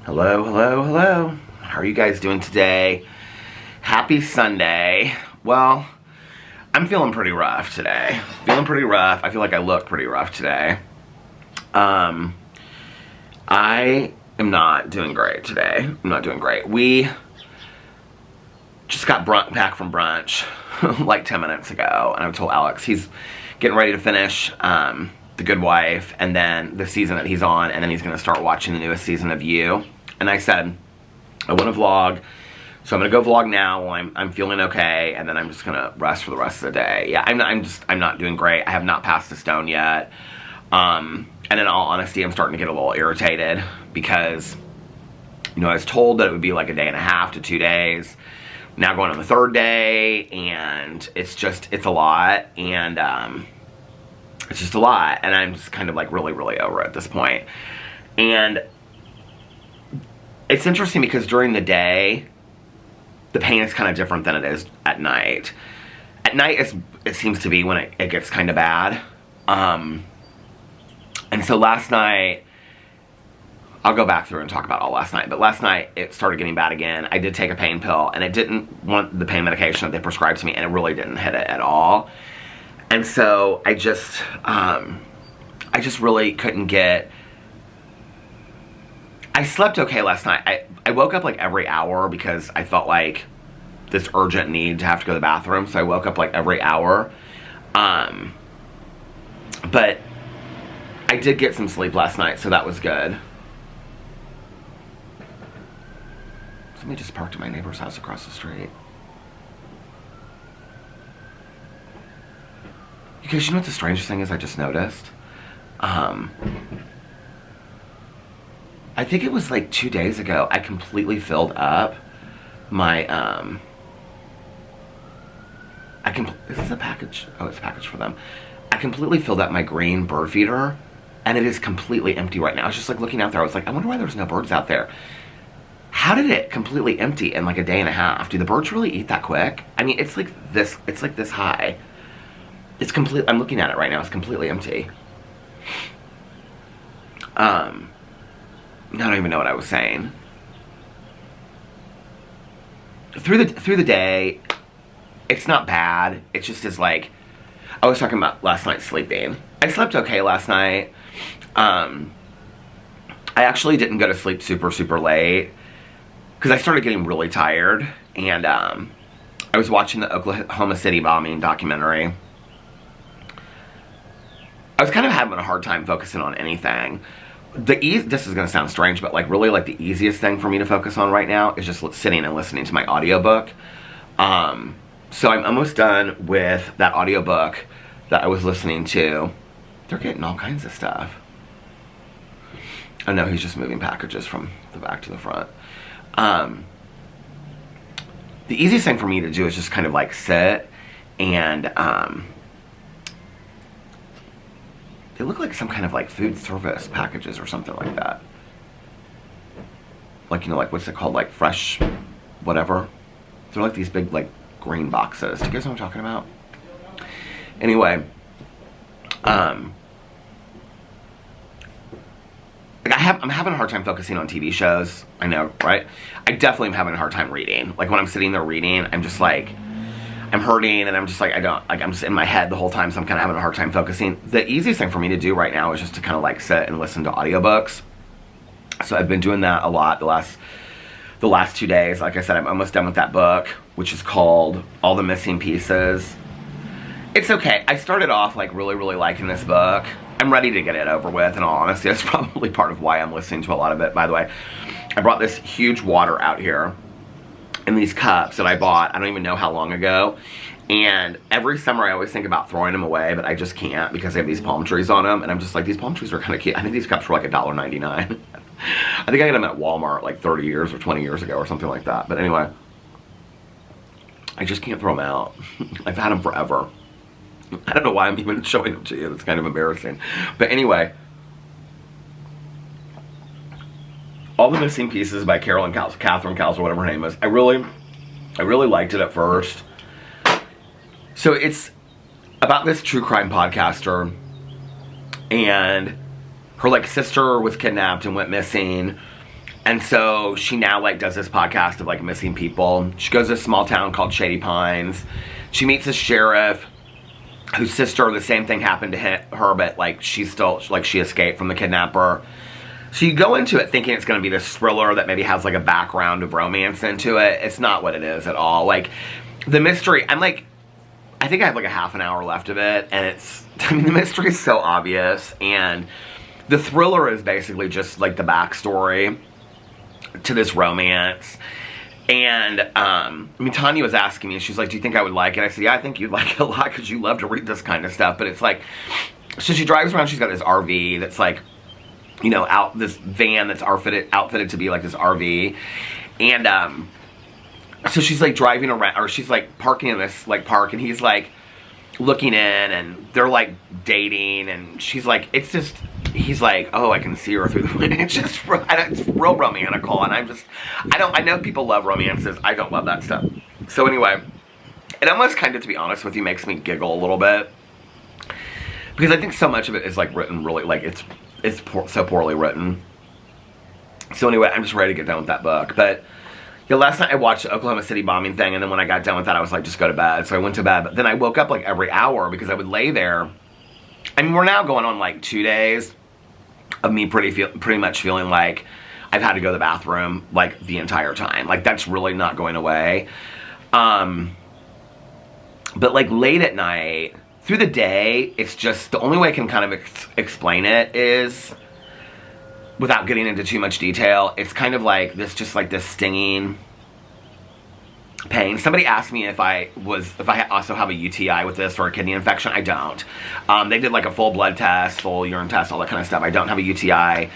Hello, hello, hello. How are you guys doing today? Happy Sunday. Well, I'm feeling pretty rough today. Feeling pretty rough. I feel like I look pretty rough today. I am not doing great today. I'm not doing great. We just got back from brunch like 10 minutes ago, and I told Alex he's getting ready to finish The Good Wife and then the season that he's on, and then he's going to start watching the newest season of You. And I said, I want to vlog, so I'm going to go vlog now while I'm feeling okay, and then I'm just going to rest for the rest of the day. Yeah, I'm not doing great. I have not passed a stone yet. And in all honesty, I'm starting to get a little irritated because, you know, I was told that it would be like a day and a half to 2 days. Now going on the third day, and it's a lot, and it's just a lot, and I'm just kind of like really, really over it at this point. And it's interesting because during the day, the pain is kind of different than it is at night. At night, it seems to be when it gets kind of bad. And so last night, I'll go back through and talk about all last night, but last night it started getting bad again. I did take a pain pill, and it didn't want the pain medication that they prescribed to me, and it really didn't hit it at all. And so I just really couldn't get... I slept okay last night. I woke up like every hour because I felt like this urgent need to have to go to the bathroom, so I woke up like every hour. But I did get some sleep last night, so that was good. Somebody just parked at my neighbor's house across the street. Because you know what the strangest thing is I just noticed? I think it was like 2 days ago, I completely filled up my, is this a package? Oh, it's a package for them. I completely filled up my green bird feeder, and it is completely empty right now. I was just like looking out there, I was like, I wonder why there's no birds out there. How did it completely empty in like a day and a half? Do the birds really eat that quick? I mean, it's like this high. It's complete, I'm looking at it right now, it's completely empty. I don't even know what I was saying. Through the day, it's not bad. It just is like, I was talking about last night sleeping. I slept okay last night. I actually didn't go to sleep super, super late because I started getting really tired, and I was watching the Oklahoma City bombing documentary. I was kind of having a hard time focusing on anything. This is going to sound strange, but like really like the easiest thing for me to focus on right now is just sitting and listening to my audiobook. So I'm almost done with that audiobook that I was listening to. They're getting all kinds of stuff. Oh no, he's just moving packages from the back to the front. The easiest thing for me to do is just kind of like sit and they look like some kind of like food service packages or something like that. Like, you know, like what's it called? Like fresh whatever. They're like these big like green boxes. Do you guys know what I'm talking about? Anyway, like I'm having a hard time focusing on TV shows. I know, right? I definitely am having a hard time reading. Like when I'm sitting there reading, I'm just like, I'm hurting, and I'm just like, I'm just in my head the whole time, so I'm kind of having a hard time focusing. The easiest thing for me to do right now is just to kind of like sit and listen to audiobooks. So I've been doing that a lot the last 2 days. Like I said, I'm almost done with that book, which is called All the Missing Pieces. It's okay. I started off like really, really liking this book. I'm ready to get it over with, in all honesty. That's probably part of why I'm listening to a lot of it. By the way, I brought this huge water out here in these cups that I bought, I don't even know how long ago, and every summer I always think about throwing them away, but I just can't because they have these palm trees on them, and I'm just like, these palm trees are kind of cute. I think these cups were like $1.99. I think I got them at Walmart like 30 years or 20 years ago or something like that, but anyway, I just can't throw them out. I've had them forever. I don't know why I'm even showing them to you. It's kind of embarrassing, but anyway, All the Missing Pieces by Catherine Cowles, or whatever her name is. I really liked it at first. So it's about this true crime podcaster, and her like sister was kidnapped and went missing, And so she now like does this podcast of like missing people. She goes to a small town called Shady Pines. She meets a sheriff whose sister, the same thing happened to her, but like she's still, like she escaped from the kidnapper. So you go into it thinking it's going to be this thriller that maybe has like a background of romance into it. It's not what it is at all. Like the mystery, I think I have like a half an hour left of it, and the mystery is so obvious, and the thriller is basically just like the backstory to this romance. And, Tanya was asking me, she's like, do you think I would like it? I said, yeah, I think you'd like it a lot, because you love to read this kind of stuff. But it's like, so she drives around, she's got this RV that's like, this van that's outfitted to be like this RV. And, so she's like driving around, or she's like parking in this like park, and he's like looking in, and they're like dating, and she's like, he's like, oh, I can see her through the window. It's real romantical, and I know people love romances. I don't love that stuff. So anyway, it almost kind of, to be honest with you, makes me giggle a little bit, because I think so much of it is like written really, like so poorly written. So anyway, I'm just ready to get done with that book. But yeah, last night I watched the Oklahoma City bombing thing, and then when I got done with that, I was like, just go to bed. So I went to bed, but then I woke up like every hour, because I would lay there. I mean, we're now going on like 2 days of me pretty much feeling like I've had to go to the bathroom like the entire time. Like that's really not going away. But like late at night, through the day, it's just, the only way I can kind of explain it is, without getting into too much detail, it's kind of like this stinging pain. Somebody asked me if I also have a UTI with this, or a kidney infection. I don't. They did like a full blood test, full urine test, all that kind of stuff. I don't have a UTI.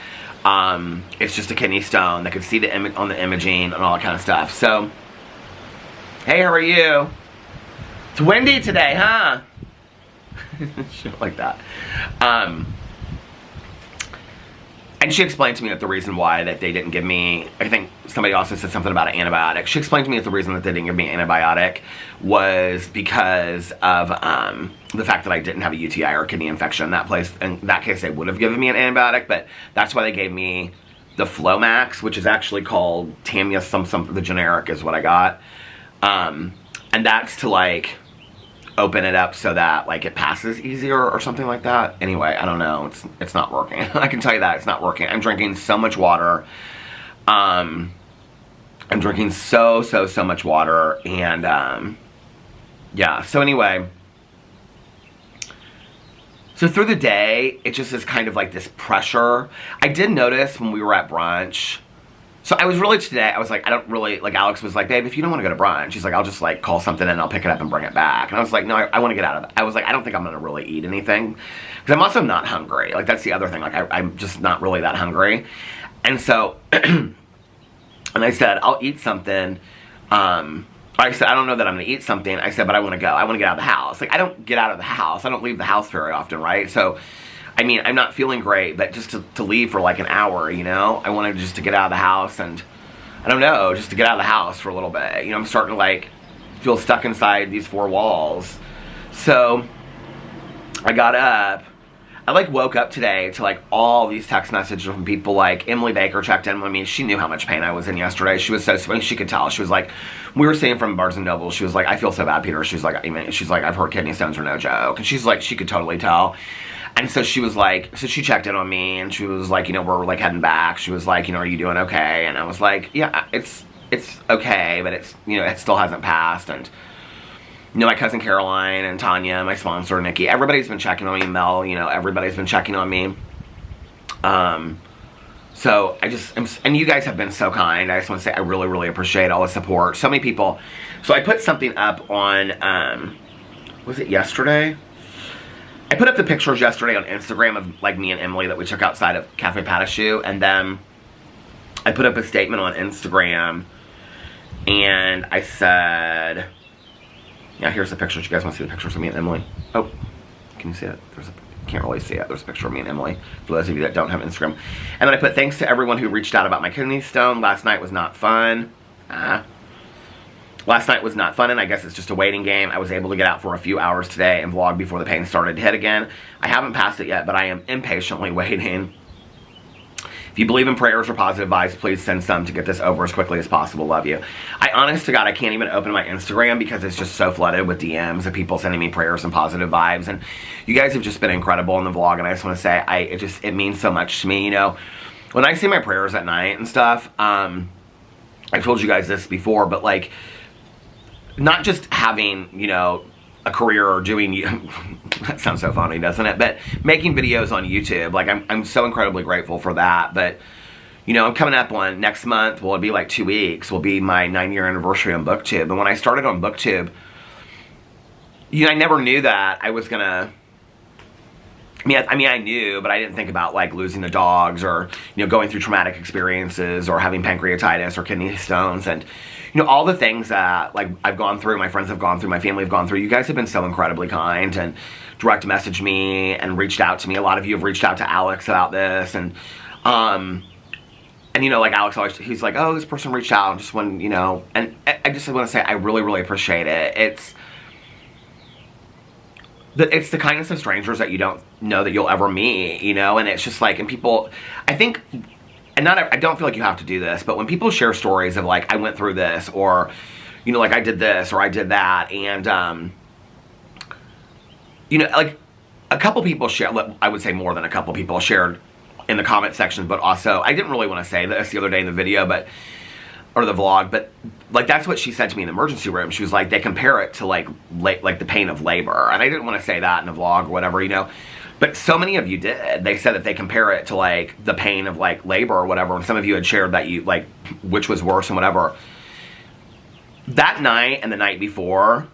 It's just a kidney stone. They could see the on the imaging and all that kind of stuff. So, hey, how are you? It's windy today, huh? Shit like that. And she explained to me that the reason why that they didn't give me, I think somebody also said something about an antibiotic. She explained to me that the reason that they didn't give me an antibiotic was because of the fact that I didn't have a UTI or a kidney infection. In that case, they would have given me an antibiotic, but that's why they gave me the Flomax, which is actually called Tamiya, the generic is what I got. And that's to like open it up so that like it passes easier or something like that. Anyway, I don't know. It's not working. I can tell you that it's not working. I'm drinking so much water. I'm drinking so much water, and yeah. So anyway, so through the day, it just is kind of like this pressure. I did notice when we were at brunch. So I was really today, I was like, I don't really, like Alex was like, babe, if you don't want to go to brunch, she's like, I'll just like call something and I'll pick it up and bring it back. And I was like, no, I want to get out of it. I was like, I don't think I'm going to really eat anything, because I'm also not hungry. Like that's the other thing. Like I'm just not really that hungry. And so, and I said, I'll eat something. I said, I don't know that I'm going to eat something. I said, but I want to go. I want to get out of the house. Like I don't get out of the house. I don't leave the house very often, right? So I mean, I'm not feeling great, but just to leave for like an hour, I wanted just to get out of the house, and I don't know, just to get out of the house for a little bit. I'm starting to like feel stuck inside these four walls. So I got up. I like woke up today to like all these text messages from people. Like Emily Baker checked in with me. She knew how much pain I was in yesterday. She was so sweet. She could tell. She was like, we were seeing from Barnes and Noble. She was like, I feel so bad, Peter. She's like, I've heard kidney stones are no joke. And she's like, she could totally tell. And so she was like, so she checked in on me, and she was like, we're like heading back. She was like, are you doing okay? And I was like, yeah, it's okay, but it's, it still hasn't passed. And, my cousin Caroline and Tanya, my sponsor, Nikki, everybody's been checking on me. Mel, everybody's been checking on me. So and you guys have been so kind. I just want to say I really, really appreciate all the support. So many people. So I put something up on, was it yesterday? I put up the pictures yesterday on Instagram of like me and Emily that we took outside of Cafe Patachou, and then I put up a statement on Instagram, and I said, yeah, here's the pictures. You guys want to see the pictures of me and Emily? Oh, can you see it? Can't really see it. There's a picture of me and Emily, for those of you that don't have Instagram. And then I put, thanks to everyone who reached out about my kidney stone. Last night was not fun. Last night was not fun, and I guess it's just a waiting game. I was able to get out for a few hours today and vlog before the pain started to hit again. I haven't passed it yet, but I am impatiently waiting. If you believe in prayers or positive vibes, please send some to get this over as quickly as possible. Love you. Honest to God, I can't even open my Instagram because it's just so flooded with DMs of people sending me prayers and positive vibes. And you guys have just been incredible in the vlog. And I just want to say, it means so much to me. You know, when I say my prayers at night and stuff, I've told you guys this before, but like, not just having, you know, a career or doing, that sounds so funny, doesn't it? But making videos on YouTube, like I'm so incredibly grateful for that. But, you know, I'm coming up on next month, well, it'll be like 2 weeks, will be my 9-year anniversary on BookTube. And when I started on BookTube, you know, I never knew that I was gonna, I mean, I knew, but I didn't think about like losing the dogs or, you know, going through traumatic experiences or having pancreatitis or kidney stones and, you know, all the things that like I've gone through, my friends have gone through, my family have gone through. You guys have been so incredibly kind and direct messaged me and reached out to me. A lot of you have reached out to Alex about this and you know, like Alex always, he's like, oh, this person reached out just when, you know, and I just want to say I really, really appreciate it. It's the kindness of strangers that you don't know that you'll ever meet, you know, and it's just like, and people, I think, and I don't feel like you have to do this, but when people share stories of like, I went through this, or, you know, like I did this, or I did that, and, you know, like a couple people shared, I would say more than a couple people shared in the comment section, but also, I didn't really want to say this the other day in the video, or the vlog, but like that's what she said to me in the emergency room. She was like, they compare it to like the pain of labor, and I didn't want to say that in a vlog or whatever, you know, but so many of you did. They said that they compare it to like the pain of like labor or whatever, and some of you had shared that you like which was worse and whatever. That night and the night before,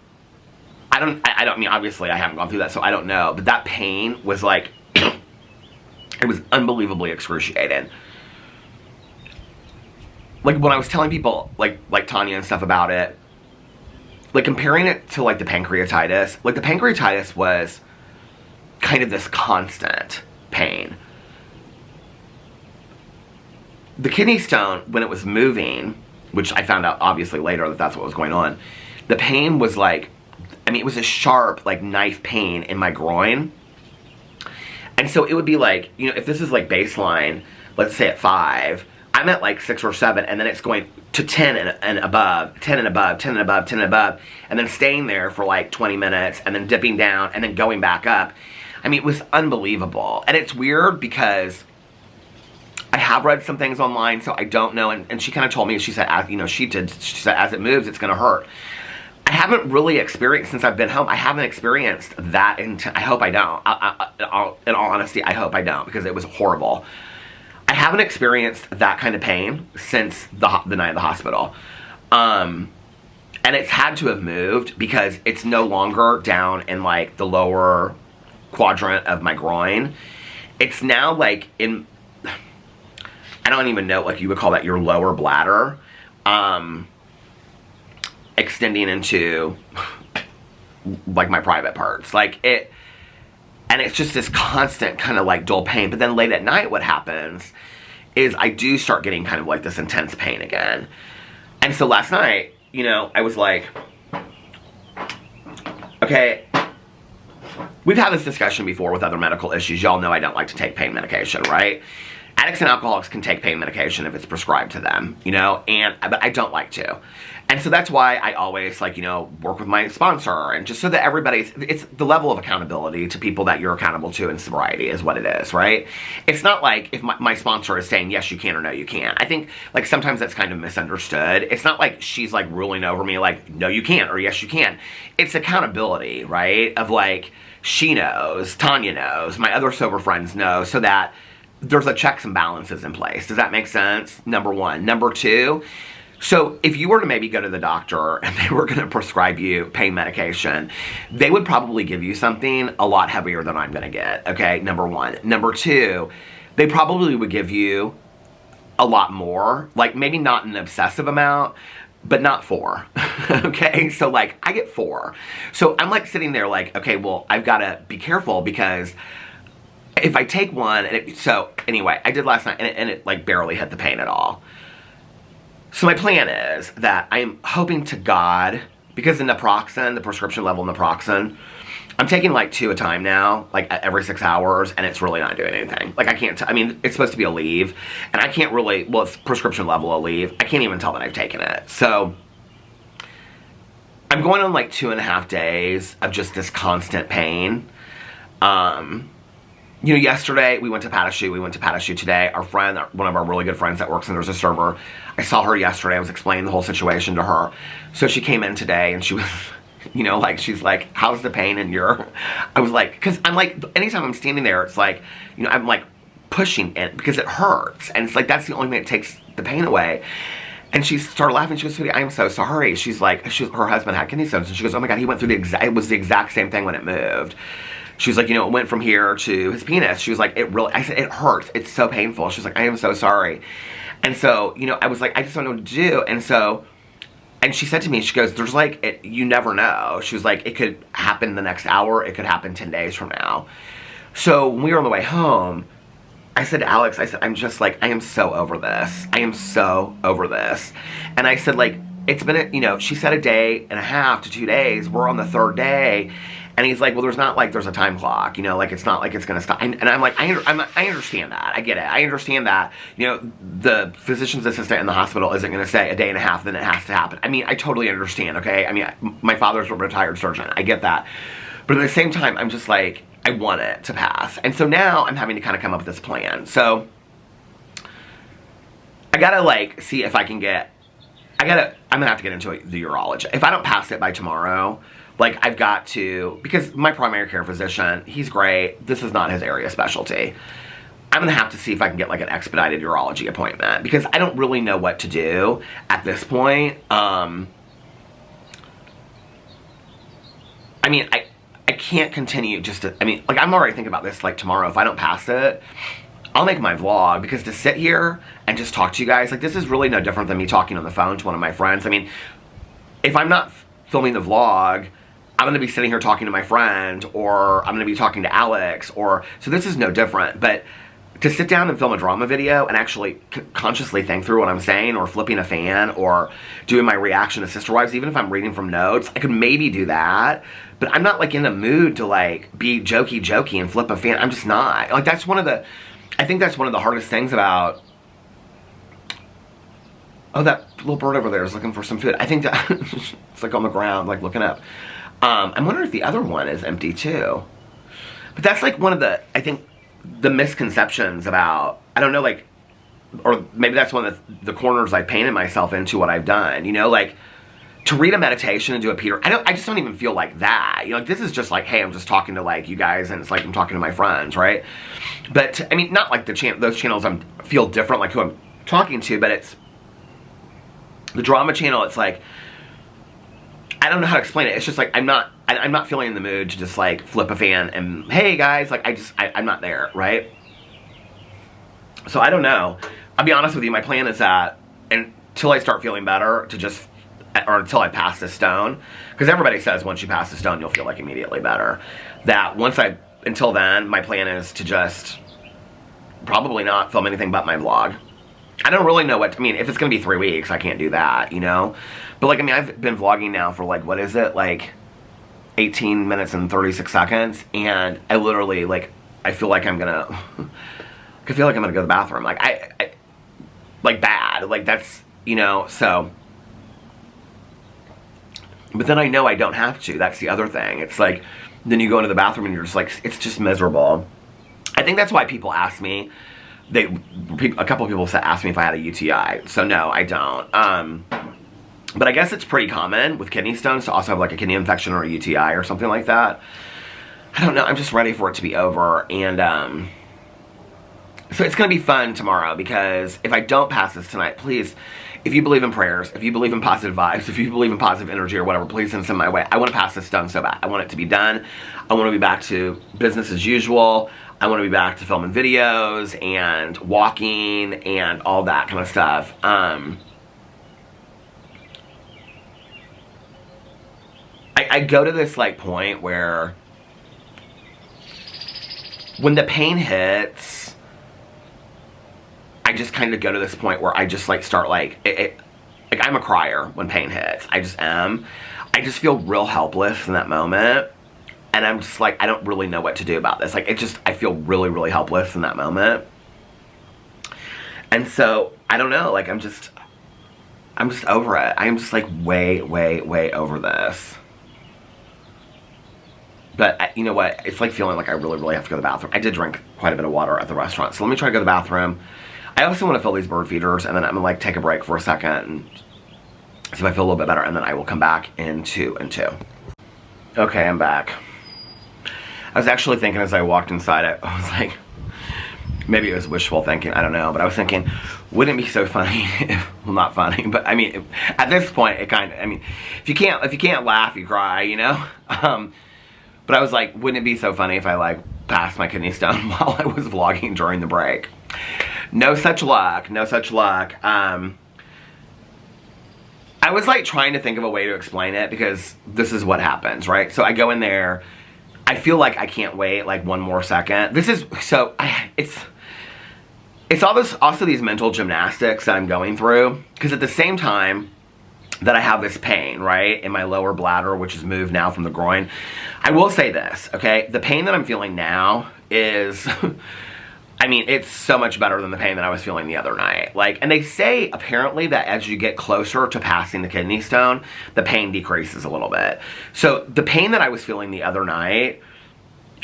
I don't mean, obviously I haven't gone through that, so I don't know, but that pain was like it was unbelievably excruciating. Like when I was telling people like Tanya and stuff about it, like comparing it to like the pancreatitis was kind of this constant pain. The kidney stone, when it was moving, which I found out obviously later that that's what was going on, the pain was like, I mean, it was a sharp like knife pain in my groin. And so it would be like, you know, if this is like baseline, let's say at 5, I'm at like 6 or 7, and then it's going to 10 and above, 10 and above, 10 and above, 10 and above, and then staying there for like 20 minutes, and then dipping down, and then going back up. I mean, it was unbelievable. And it's weird because I have read some things online, so I don't know, and she kind of told me, she said, you know, she said, as it moves, it's going to hurt. I haven't really experienced, since I've been home, I haven't experienced that, I hope I don't. In all honesty, I hope I don't, because it was horrible. I haven't experienced that kind of pain since the night of the hospital. And it's had to have moved because it's no longer down in like the lower quadrant of my groin. It's now like in, I don't even know, like you would call that your lower bladder, extending into like my private parts. Like it, and it's just this constant kind of like dull pain. But then late at night, what happens is I do start getting kind of like this intense pain again. And so last night, you know, I was like, okay, we've had this discussion before with other medical issues. Y'all know I don't like to take pain medication, right? Addicts and alcoholics can take pain medication if it's prescribed to them, you know, but I don't like to. And so that's why I always, like, you know, work with my sponsor, and just so that it's the level of accountability to people that you're accountable to in sobriety is what it is, right? It's not like if my sponsor is saying, yes, you can, or no, you can't. I think, like, sometimes that's kind of misunderstood. It's not like she's, like, ruling over me, like, no, you can't, or yes, you can. It's accountability, right? Of, like, she knows, Tanya knows, my other sober friends know, so that there's a checks and balances in place. Does that make sense? Number one. Number two, so if you were to maybe go to the doctor and they were going to prescribe you pain medication, they would probably give you something a lot heavier than I'm going to get, okay? Number one. Number two, they probably would give you a lot more, like maybe not an obsessive amount, but not 4, okay? So like, I get 4. So I'm like sitting there like, okay, well, I've got to be careful because if I take one, so anyway, I did last night and it like barely hit the pain at all. So my plan is that I'm hoping to God, because the naproxen, the prescription level naproxen, I'm taking like 2 a time now, like every 6 hours, and it's really not doing anything. Like I can't, I mean, it's supposed to be a leave, and I can't really, well, it's prescription level a leave. I can't even tell that I've taken it. So I'm going on like 2.5 days of just this constant pain. You know, yesterday we went to Patashu. We went to Patashu today. Our friend, one of our really good friends that works in, there's a server. I saw her yesterday. I was explaining the whole situation to her. So she came in today and she was, you know, like, she's like, how's the pain in your, I was like, because I'm like, anytime I'm standing there, it's like, you know, I'm like pushing it because it hurts. And it's like, that's the only thing that takes the pain away. And she started laughing. She goes, sweetie, I am so sorry. She's like, her husband had kidney stones. And she goes, oh my God, he went through it was the exact same thing when it moved. She was like, you know, it went from here to his penis. She was like, I said, it hurts. It's so painful. She was like, I am so sorry. And so, you know, I was like, I just don't know what to do. And she said to me, she goes, there's like, you never know. She was like, it could happen the next hour. It could happen 10 days from now. So when we were on the way home, I said to Alex, I said, I'm just like, I am so over this. I am so over this. And I said, like, it's been, you know, she said 1.5 to 2 days. We're on the 3rd day. And he's like, well, there's a time clock, you know, like, it's not like it's going to stop. And I'm like, I understand that. I get it. I understand that, you know, the physician's assistant in the hospital isn't going to say 1.5 days, then it has to happen. I mean, I totally understand, okay? I mean, my father's a retired surgeon. I get that. But at the same time, I'm just like, I want it to pass. And so now I'm having to kind of come up with this plan. So I got to, like, see if I can get, I'm going to have to get into the urologist. If I don't pass it by tomorrow, like, I've got to, because my primary care physician, he's great. This is not his area of specialty. I'm going to have to see if I can get, like, an expedited urology appointment, because I don't really know what to do at this point. I mean, I can't continue just to, I mean, like, I'm already thinking about this, like, tomorrow. If I don't pass it, I'll make my vlog, because to sit here and just talk to you guys, like, this is really no different than me talking on the phone to one of my friends. I mean, if I'm not filming the vlog, I'm going to be sitting here talking to my friend, or I'm going to be talking to Alex, or, so this is no different. But to sit down and film a drama video and actually consciously think through what I'm saying, or flipping a fan, or doing my reaction to Sister Wives, even if I'm reading from notes, I could maybe do that. But I'm not, like, in the mood to, like, be jokey and flip a fan. I'm just not. Like, that's one of the, I think that's one of the hardest things about, oh, that little bird over there is looking for some food. I think that, it's like on the ground, like, looking up. I'm wondering if the other one is empty too. But that's like one of the, I think, the misconceptions about, I don't know, like, or maybe that's one of the corners I painted myself into what I've done, you know, like, to read a meditation and do a Peter, I just don't even feel like that. You know, like, this is just like, hey, I'm just talking to, like, you guys, and it's like I'm talking to my friends, right? But, I mean, not like those channels feel different, like who I'm talking to, but it's, the drama channel, it's like, I don't know how to explain it. It's just like, I'm not feeling in the mood to just, like, flip a fan and, hey guys, like, I'm not there, right? So I don't know. I'll be honest with you, my plan is that until I start feeling better, to just, or until I pass this stone, because everybody says once you pass the stone, you'll feel, like, immediately better. That until then, my plan is to just probably not film anything but my vlog. I don't really know what, I mean, if it's going to be 3 weeks, I can't do that, you know? But, like, I mean, I've been vlogging now for, like, what is it? Like, 18 minutes and 36 seconds. And I literally, like, I feel like I'm going to, I feel like I'm going to go to the bathroom. Like, I like, bad. Like, that's, you know, so. But then I know I don't have to. That's the other thing. It's like, then you go into the bathroom and you're just like, it's just miserable. I think that's why people ask me, a couple of people asked me if I had a UTI. So no, I don't. But I guess it's pretty common with kidney stones to also have, like, a kidney infection or a UTI or something like that. I don't know. I'm just ready for it to be over. And so it's going to be fun tomorrow, because if I don't pass this tonight, please, if you believe in prayers, if you believe in positive vibes, if you believe in positive energy or whatever, please send some my way. I want to pass this stone so bad. I want it to be done. I want to be back to business as usual. I want to be back to filming videos and walking and all that kind of stuff. I go to this, like, point where when the pain hits, I just kind of go to this point where I just, like, start, like, like, I'm a crier when pain hits. I just am. I just feel real helpless in that moment. And I'm just like, I don't really know what to do about this. Like, I feel really, really helpless in that moment. And so, I don't know, like, I'm just over it. I'm just like way, way, way over this. But you know what? It's like feeling like I really, really have to go to the bathroom. I did drink quite a bit of water at the restaurant. So let me try to go to the bathroom. I also want to fill these bird feeders, and then I'm going to like take a break for a second and see if I feel a little bit better, and then I will come back in 2 and 2. Okay, I'm back. I was actually thinking as I walked inside, I was like, maybe it was wishful thinking, I don't know, but I was thinking, wouldn't it be so funny if, well, not funny, but I mean, at this point, it kind of, I mean, if you can't laugh, you cry, you know? But I was like, wouldn't it be so funny if I like passed my kidney stone while I was vlogging during the break? No such luck, no such luck. I was like trying to think of a way to explain it, because this is what happens, right? So I go in there, I feel like I can't wait like one more second. This is, so it's all this, also these mental gymnastics that I'm going through, because at the same time that I have this pain, right, in my lower bladder, which has moved now from the groin, I will say this, okay? The pain that I'm feeling now is, I mean, it's so much better than the pain that I was feeling the other night. Like, and they say apparently that as you get closer to passing the kidney stone, the pain decreases a little bit. So the pain that I was feeling the other night,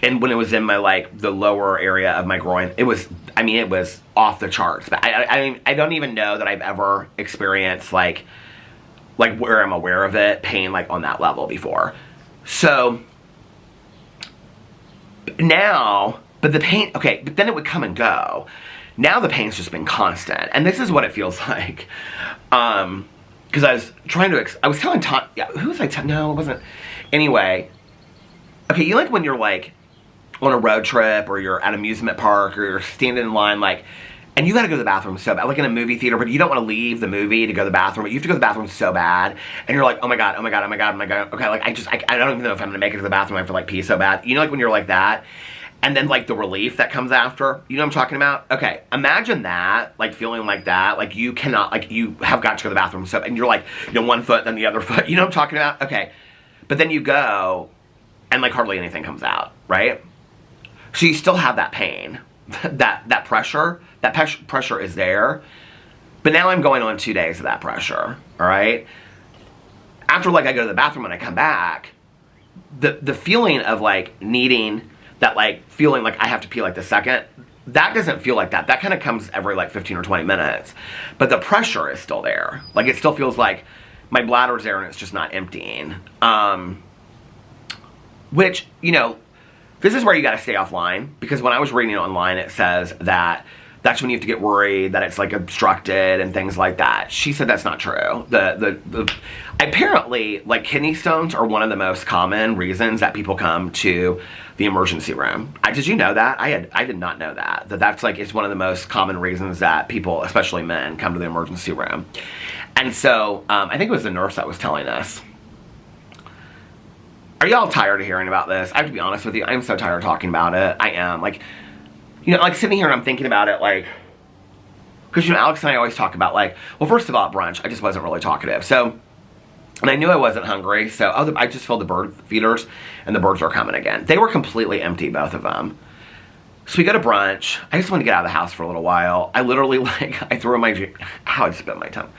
and when it was in my, like, the lower area of my groin, it was, I mean, it was off the charts. But I don't even know that I've ever experienced, like where I'm aware of it, pain, like, on that level before. So, now, but the pain, okay, but then it would come and go. Now the pain's just been constant. And this is what it feels like. Because I was trying to, I was telling Tom, yeah, who was I telling? No, it wasn't. Anyway, okay, you like when you're, like, on a road trip, or you're at an amusement park, or you're standing in line, like, and you gotta go to the bathroom so bad, like in a movie theater, but you don't want to leave the movie to go to the bathroom, but you have to go to the bathroom so bad, and you're like, oh my god, oh my god, oh my god, oh my god, okay, like, I don't even know if I'm gonna make it to the bathroom, I have to, like, pee so bad. You know, like, when you're like that, and then, like, the relief that comes after, you know what I'm talking about? Okay, imagine that, like, feeling like that, like, you cannot, like, you have got to go to the bathroom so, and you're like, you know, one foot, then the other foot, you know what I'm talking about? Okay, but then you go, and, like, hardly anything comes out, right? So you still have that pain, that pressure is there, but now I'm going on 2 days of that pressure, all right? After, like, I go to the bathroom and I come back, the feeling of, like, needing that, like, feeling like I have to pee, like, the second, that doesn't feel like that. That kind of comes every, like, 15 or 20 minutes, but the pressure is still there. Like, it still feels like my bladder's there and it's just not emptying, which, you know, this is where you gotta stay offline, because when I was reading it online, it says that that's when you have to get worried that it's, like, obstructed and things like that. She said that's not true. Apparently, like, kidney stones are one of the most common reasons that people come to the emergency room. Did you know that? I did not know that. That's, like, it's one of the most common reasons that people, especially men, come to the emergency room. And so, I think it was the nurse that was telling us. Are y'all tired of hearing about this? I have to be honest with you. I'm so tired of talking about it. I am. Like, you know, like, sitting here and I'm thinking about it, like, because, you know, Alex and I always talk about, like, well, first of all, at brunch, I just wasn't really talkative. So, and I knew I wasn't hungry, so I just filled the bird feeders, and the birds are coming again. They were completely empty, both of them. So we go to brunch. I just wanted to get out of the house for a little while. I literally, like, I threw in my jeans. Ow, I just spit my tongue.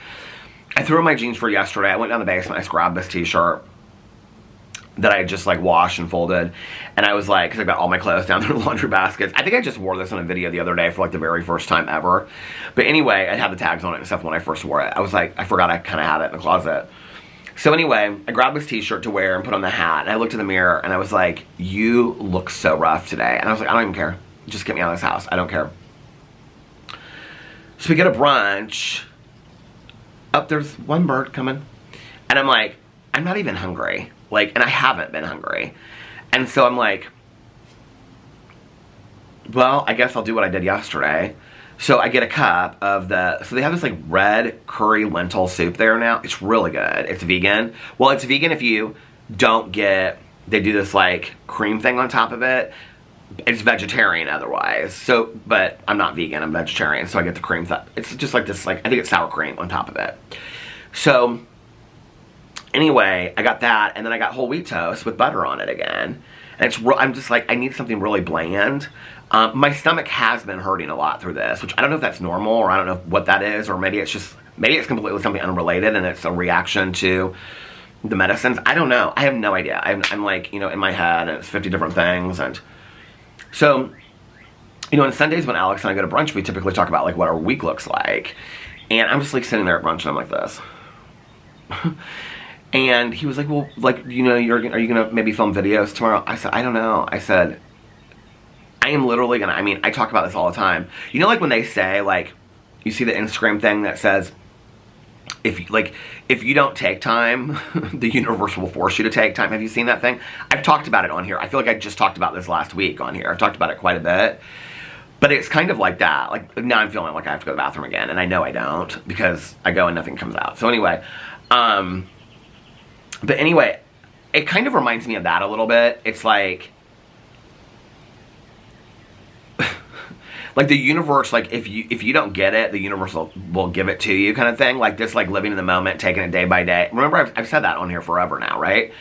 I threw in my jeans for yesterday. I went down the basement. I just grabbed this t-shirt that I had just, like, washed and folded, and I was like, because I've got all my clothes down there in the laundry baskets. I think I just wore this in a video the other day for, like, the very first time ever. But anyway, I had the tags on it and stuff when I first wore it. I was like, I forgot I kind of had it in the closet. So anyway, I grabbed this t-shirt to wear and put on the hat, and I looked in the mirror, and I was like, you look so rough today. And I was like, I don't even care. Just get me out of this house. I don't care. So we get a brunch. Oh, there's one bird coming. And I'm like, I'm not even hungry. Like, and I haven't been hungry. And so I'm like, well, I guess I'll do what I did yesterday. So I get a cup of so they have this, like, red curry lentil soup there now. It's really good. It's vegan. Well, it's vegan if you don't get, they do this, like, cream thing on top of it. It's vegetarian otherwise. So, but I'm not vegan, I'm vegetarian, so I get the cream stuff. It's just like this, like, I think it's sour cream on top of it. So, anyway, I got that, and then I got whole wheat toast with butter on it again. And I'm just like, I need something really bland. My stomach has been hurting a lot through this, which I don't know if that's normal, or I don't know what that is, or maybe it's completely something unrelated and it's a reaction to the medicines. I don't know. I have no idea. I'm like, in my head, and it's 50 different things. And so, on Sundays when Alex and I go to brunch, we typically talk about like what our week looks like. And I'm just like sitting there at brunch and I'm like this. And he was like, well, like, are you going to maybe film videos tomorrow? I said, I don't know. I said, I am literally going to, I talk about this all the time. Like when they say, like, you see the Instagram thing that says, if you don't take time, the universe will force you to take time. Have you seen that thing? I've talked about it on here. I feel like I just talked about this last week on here. I've talked about it quite a bit. But it's kind of like that. Like, now I'm feeling like I have to go to the bathroom again. And I know I don't, because I go and nothing comes out. So anyway, but anyway, it kind of reminds me of that a little bit. It's like the universe, like, if you don't get it, the universe will give it to you, kind of thing. Like this, like living in the moment, taking it day by day. Remember, I've said that on here forever now, right?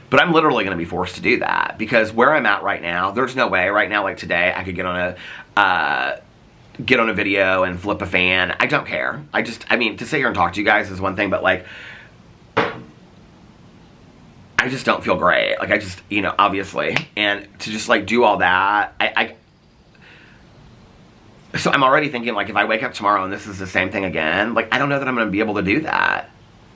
But I'm literally going to be forced to do that, because where I'm at right now, there's no way right now, like today, I could get on a video and flip a fan. I don't care. To sit here and talk to you guys is one thing, but like, I just don't feel great. Like, I just, obviously. And to just, like, do all that, so I'm already thinking, like, if I wake up tomorrow and this is the same thing again, like, I don't know that I'm going to be able to do that.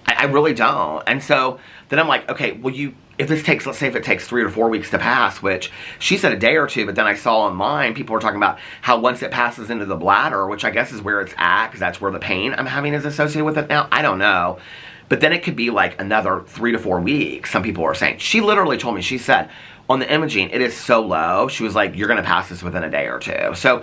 I really don't. And so then I'm like, okay, well, if this takes, let's say if it takes 3 or 4 weeks to pass, which she said a day or two, but then I saw online, people were talking about how once it passes into the bladder, which I guess is where it's at, because that's where the pain I'm having is associated with it now. I don't know. But then it could be like another 3 to 4 weeks, some people are saying. She literally told me, she said, on the imaging, it is so low. She was like, you're going to pass this within a day or two. So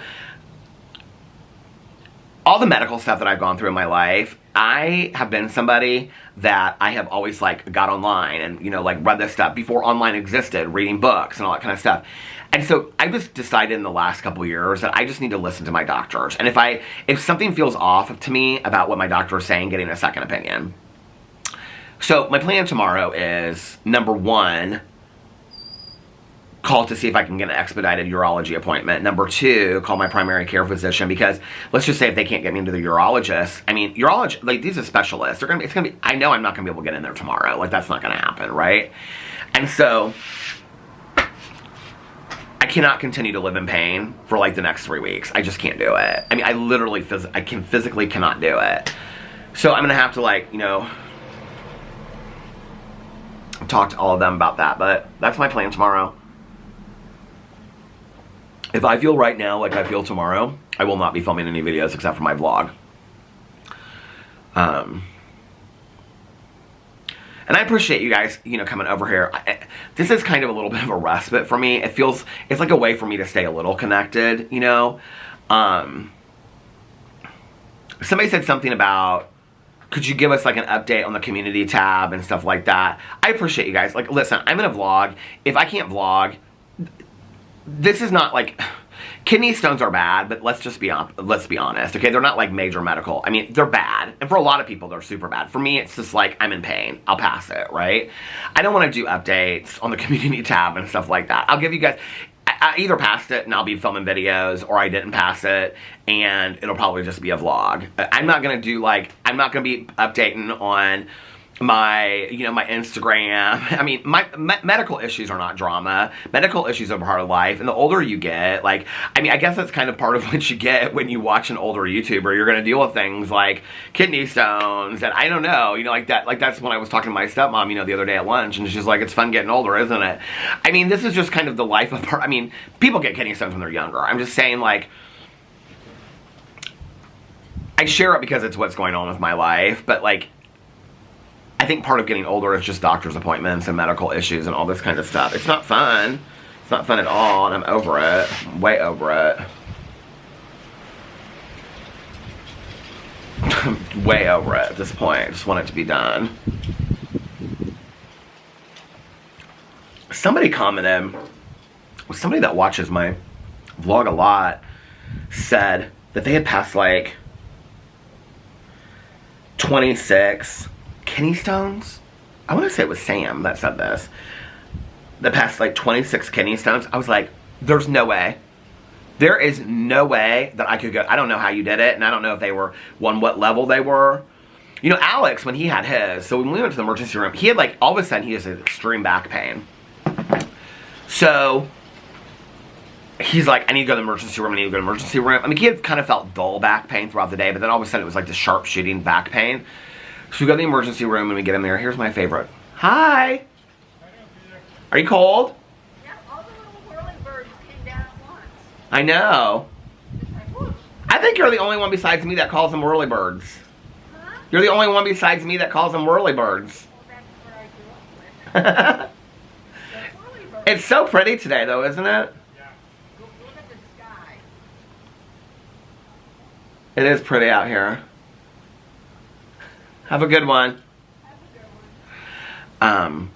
all the medical stuff that I've gone through in my life, I have been somebody that I have always like got online and, like read this stuff before online existed, reading books and all that kind of stuff. And so I just decided in the last couple of years that I just need to listen to my doctors. And if something feels off to me about what my doctor is saying, getting a second opinion. So my plan tomorrow is, number 1, call to see if I can get an expedited urology appointment. Number 2, call my primary care physician, because let's just say if they can't get me into the urologist, urology, like, these are specialists. I know I'm not gonna be able to get in there tomorrow. Like, that's not gonna happen, right? And so I cannot continue to live in pain for like the next 3 weeks. I just can't do it. I literally physically cannot do it. So I'm gonna have to, like, talk to all of them about that, but that's my plan tomorrow. If I feel right now like I feel tomorrow, I will not be filming any videos except for my vlog. And I appreciate you guys, coming over here. This is kind of a little bit of a respite for me. It's like a way for me to stay a little connected, Somebody said something about, could you give us like an update on the community tab and stuff like that? I appreciate you guys. Like, listen, I'm in a vlog. If I can't vlog, this is not like, kidney stones are bad, but let's be honest, okay? They're not like major medical. They're bad. And for a lot of people, they're super bad. For me, it's just like, I'm in pain. I'll pass it, right? I don't want to do updates on the community tab and stuff like that. I'll give you guys, I either passed it and I'll be filming videos, or I didn't pass it and it'll probably just be a vlog. I'm not going to be updating on my, my Instagram. My medical issues are not drama. Medical issues are part of life. And the older you get, like, I guess that's kind of part of what you get when you watch an older YouTuber. You're going to deal with things like kidney stones and I don't know, like that. Like, that's when I was talking to my stepmom, the other day at lunch, and she's like, it's fun getting older, isn't it? This is just kind of the life of, people get kidney stones when they're younger. I'm just saying, like, I share it because it's what's going on with my life, but like, I think part of getting older is just doctor's appointments and medical issues and all this kind of stuff. It's not fun. It's not fun at all, and I'm over it. I'm way over it. I'm way over it at this point. I just want it to be done. Somebody commented, somebody that watches my vlog a lot said that they had passed like 26 kidney stones. I want to say it was Sam that said this. the past like 26 kidney stones. I was like, there's no way. There is no way that I could go. I don't know how you did it, and I don't know if they were what level they were. You know, Alex, when he had his, so when we went to the emergency room, he had like, all of a sudden he has extreme back pain. So he's like, I need to go to the emergency room, I need to go to the emergency room. I mean, he had kind of felt dull back pain throughout the day, but then all of a sudden it was like the sharp shooting back pain. So we go to the emergency room and we get him there. Here's my favorite. Hi. Are you cold? Yeah, all the little whirling birds came down at once. I know. Like, I think you're the only one besides me that calls them whirly birds. huh? You're the only one besides me that calls them whirly birds. Well, that's what I grew up with. The whirly birds. It's so pretty today though, isn't it? Yeah. Look at the sky. It is pretty out here. Have a good one. Have a good one.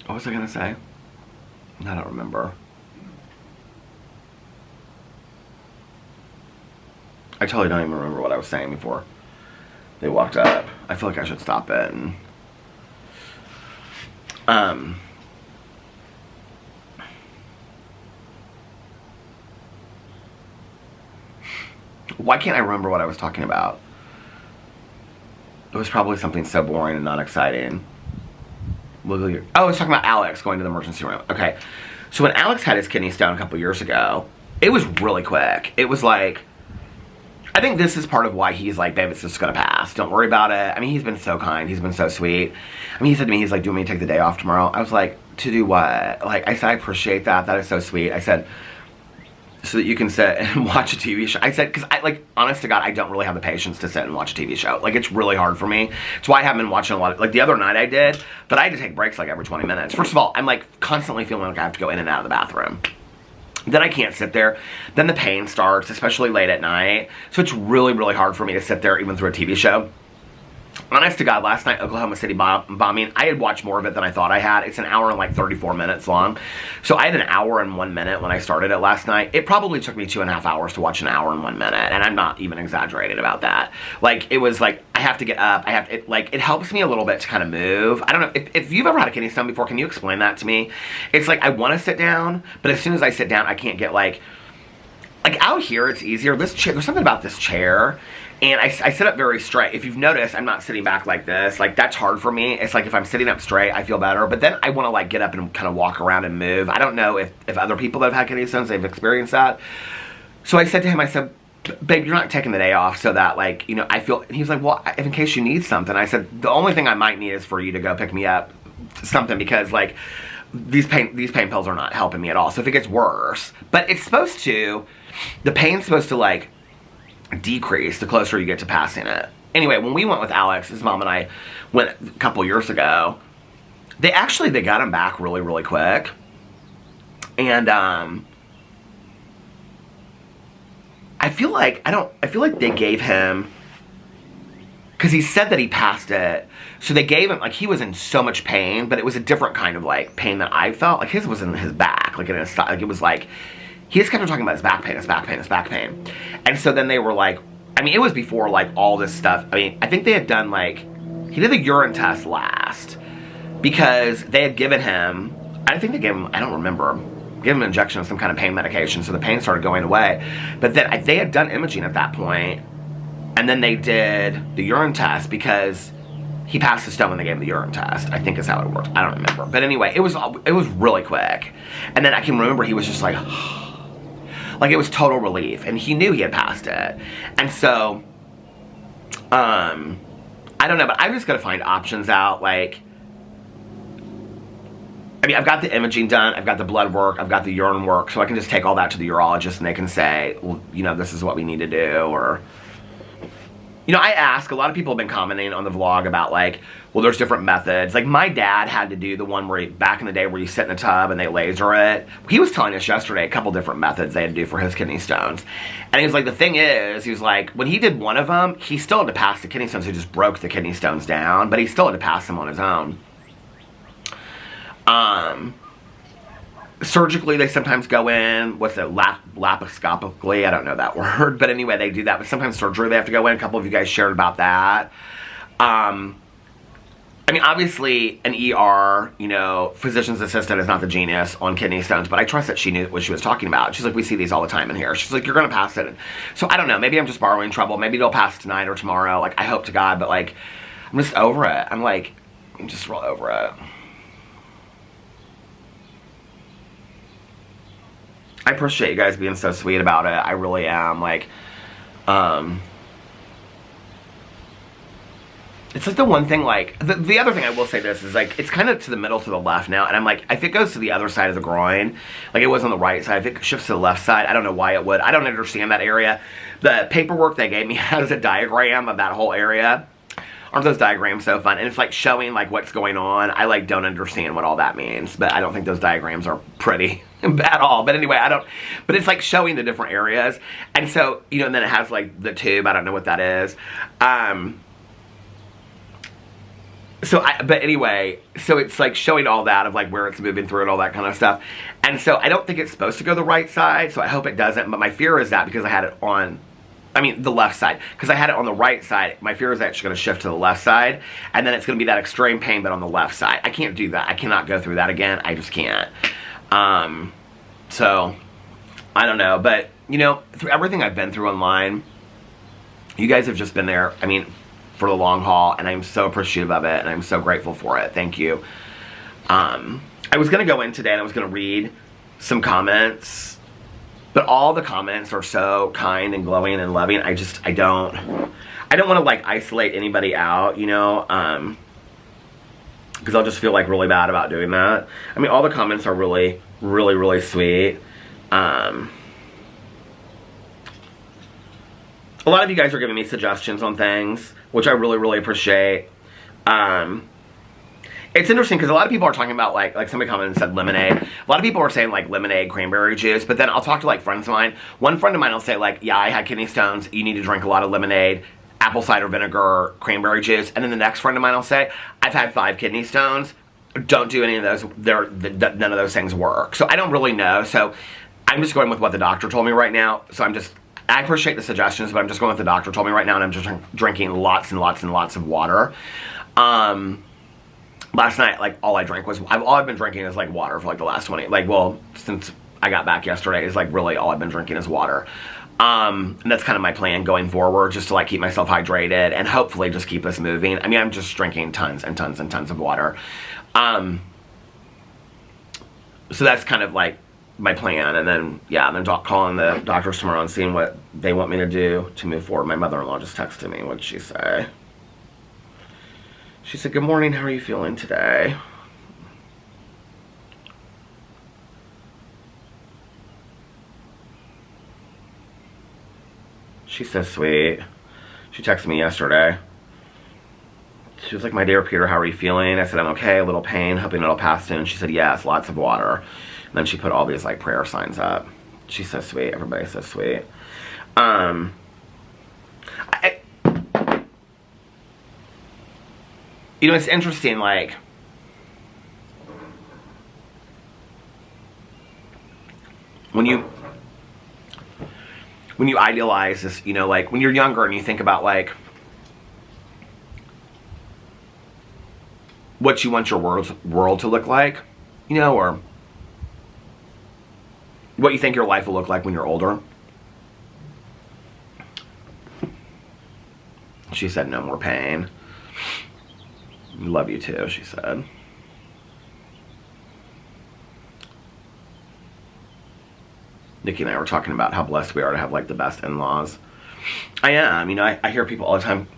What was I gonna say? I don't remember. I totally don't even remember what I was saying before they walked up. I feel like I should stop it and why can't I remember what I was talking about? It was probably something so boring and not exciting. Oh, I was talking about Alex going to the emergency room. Okay. So when Alex had his kidney stone a couple years ago, it was really quick. It was like, I think this is part of why he's like, babe, it's just gonna pass. Don't worry about it. I mean, he's been so kind. He's been so sweet. I mean, he said to me, he's like, do you want me to take the day off tomorrow? I was like, to do what? Like, I said, I appreciate that. That is so sweet. I said, so that you can sit and watch a TV show. I said, because I, like, honest to God, I don't really have the patience to sit and watch a TV show. Like, it's really hard for me. It's why I haven't been watching a lot of, like, the other night I did, but I had to take breaks, like, every 20 minutes. First of all, I'm, like, constantly feeling like I have to go in and out of the bathroom. Then I can't sit there. Then the pain starts, especially late at night. So it's really, really hard for me to sit there even through a TV show. Honest to God, last night, Oklahoma City bombing, I had watched more of it than I thought I had. It's an hour and like 34 minutes long. So I had an hour and 1 minute when I started it last night. It probably took me 2.5 hours to watch an hour and 1 minute. And I'm not even exaggerating about that. Like, it was like, I have to get up. It helps me a little bit to kind of move. I don't know, if you've ever had a kidney stone before, can you explain that to me? It's like, I want to sit down, but as soon as I sit down, I can't get like out here, it's easier. This chair, there's something about this chair. And I sit up very straight. If you've noticed, I'm not sitting back like this. Like, that's hard for me. It's like if I'm sitting up straight, I feel better. But then I want to, like, get up and kind of walk around and move. I don't know if other people that have had kidney stones, they've experienced that. So I said to him, I said, babe, you're not taking the day off so that, like, you know, I feel... And he was like, well, if in case you need something. I said, the only thing I might need is for you to go pick me up something because, like, these pain pills are not helping me at all. So if it gets worse... But it's supposed to... The pain's supposed to, like... decrease the closer you get to passing it. Anyway, when we went with Alex, his mom and I went a couple years ago, they got him back really, really quick. And I feel like they gave him, because he said that he passed it, so they gave him, like, he was in so much pain, but it was a different kind of, like, pain that I felt. Like, his was in his back, like, in his, like, it was like, he just kept on talking about his back pain, his back pain, his back pain. And so then they were like, I mean, it was before, like, all this stuff. I mean, I think they had done, like, he did the urine test last. Because they had given him, I think they gave him, I don't remember, gave him an injection of some kind of pain medication, so the pain started going away. But then they had done imaging at that point, and then they did the urine test because he passed the stone when they gave him the urine test. I think is how it worked. I don't remember. But anyway, it was really quick. And then I can remember he was just like... Like, it was total relief. And he knew he had passed it. And so, I don't know, but I'm just going to find options out. Like, I mean, I've got the imaging done. I've got the blood work. I've got the urine work. So I can just take all that to the urologist and they can say, well, you know, this is what we need to do. Or, you know, I ask, a lot of people have been commenting on the vlog about, like, well, there's different methods. Like, my dad had to do the one where back in the day where you sit in the tub and they laser it. He was telling us yesterday a couple different methods they had to do for his kidney stones. And he was like, the thing is, he was like, when he did one of them, he still had to pass the kidney stones. He just broke the kidney stones down, but he still had to pass them on his own. Surgically, they sometimes go in, what's it, laparoscopically, I don't know that word, but anyway, they do that, but sometimes surgery they have to go in. A couple of you guys shared about that. I mean, obviously, an ER, you know, physician's assistant is not the genius on kidney stones, but I trust that she knew what she was talking about. She's like, we see these all the time in here. She's like, you're going to pass it. So I don't know. Maybe I'm just borrowing trouble. Maybe it'll pass tonight or tomorrow. Like, I hope to God, but like, I'm just over it. I'm just real over it. I appreciate you guys being so sweet about it. I really am. Like, it's like the one thing, like, the other thing I will say this is, like, it's kind of to the middle to the left now, and I'm like, if it goes to the other side of the groin, like it was on the right side, if it shifts to the left side, I don't know why it would. I don't understand that area. The paperwork they gave me has a diagram of that whole area. Aren't those diagrams so fun? And it's like showing like what's going on. I like don't understand what all that means, but I don't think those diagrams are pretty at all. But anyway, but it's like showing the different areas. And so, you know, and then it has like the tube. I don't know what that is. But anyway, so it's like showing all that of like where it's moving through and all that kind of stuff. And so I don't think it's supposed to go the right side, so I hope it doesn't. But my fear is that because I had it on, the left side. Because I had it on the right side, my fear is that it's going to shift to the left side. And then it's going to be that extreme pain, but on the left side. I can't do that. I cannot go through that again. I just can't. So, I don't know. But, you know, through everything I've been through online, you guys have just been there, for the long haul. And I'm so appreciative of it. And I'm so grateful for it. Thank you. I was going to go in today and I was going to read some comments. But all the comments are so kind and glowing and loving. I don't want to like isolate anybody out, you know, because I'll just feel like really bad about doing that. All the comments are really, really, really sweet. A lot of you guys are giving me suggestions on things, which I really, really appreciate. It's interesting because a lot of people are talking about like somebody commented and said lemonade. A lot of people are saying like lemonade, cranberry juice, but then I'll talk to like friends of mine. One friend of mine will say like, yeah, I had kidney stones. You need to drink a lot of lemonade, apple cider vinegar, cranberry juice. And then the next friend of mine will say, I've had 5 kidney stones. Don't do any of those. None of those things work. So I don't really know. So I'm just going with what the doctor told me right now. So I appreciate the suggestions, but I'm just going with the doctor told me right now, and I'm just drinking lots and lots and lots of water. Last night, like, all I've been drinking is, like, water for, like, the last 20, like, well, since I got back yesterday, is, like, really all I've been drinking is water. And that's kind of my plan going forward, just to, like, keep myself hydrated and hopefully just keep this moving. I'm just drinking tons and tons and tons of water. So that's kind of, like, my plan. And then, yeah, I'm calling the doctors tomorrow and seeing what they want me to do to move forward. My mother-in-law just texted me. What'd she say? She said, good morning, how are you feeling today? She's so sweet. She texted me yesterday. She was like, my dear Peter, how are you feeling? I said, I'm okay, a little pain, hoping it'll pass soon. She said, yes, lots of water. And then she put all these like prayer signs up. She's so sweet, everybody's so sweet. You know, it's interesting, like, when you idealize this, you know, like, when you're younger and you think about, like, what you want your world to look like, you know, or what you think your life will look like when you're older. She said, no more pain. Love you too, she said. Nikki and I were talking about how blessed we are to have like the best in-laws. I am, you know, I hear people all the time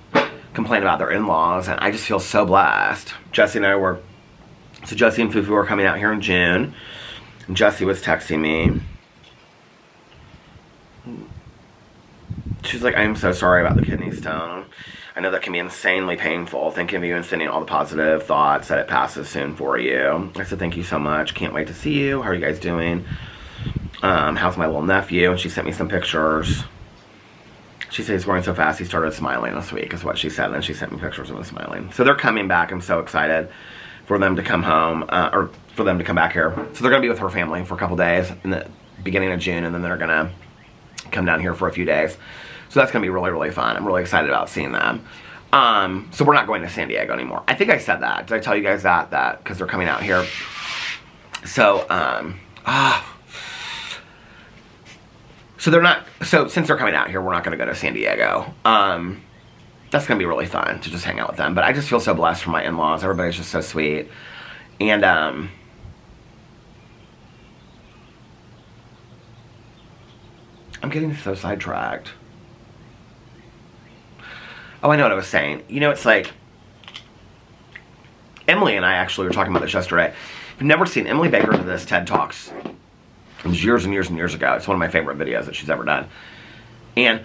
complain about their in-laws, and I just feel so blessed. Jesse and Fufu were coming out here in June, and Jesse was texting me. She's like, I am so sorry about the kidney stone. I know that can be insanely painful. Thinking of you and sending all the positive thoughts that it passes soon for you. I said, thank you so much. Can't wait to see you. How are you guys doing? How's my little nephew? And she sent me some pictures. She said he's growing so fast he started smiling this week, is what she said. And then she sent me pictures of him smiling. So they're coming back. I'm so excited for them to come home, or for them to come back here. So they're going to be with her family for a couple days in the beginning of June, and then they're going to come down here for a few days. So that's going to be really, really fun. I'm really excited about seeing them. So we're not going to San Diego anymore. I think I said that. Did I tell you guys that because they're coming out here? So so they're not. So since they're coming out here, we're not going to go to San Diego. That's going to be really fun to just hang out with them. But I just feel so blessed for my in-laws. Everybody's just so sweet, and I'm getting so sidetracked. Oh, I know what I was saying. You know, it's like, Emily and I actually were talking about this yesterday. I've never seen Emily Baker do this TED Talks. It was years and years and years ago. It's one of my favorite videos that she's ever done. And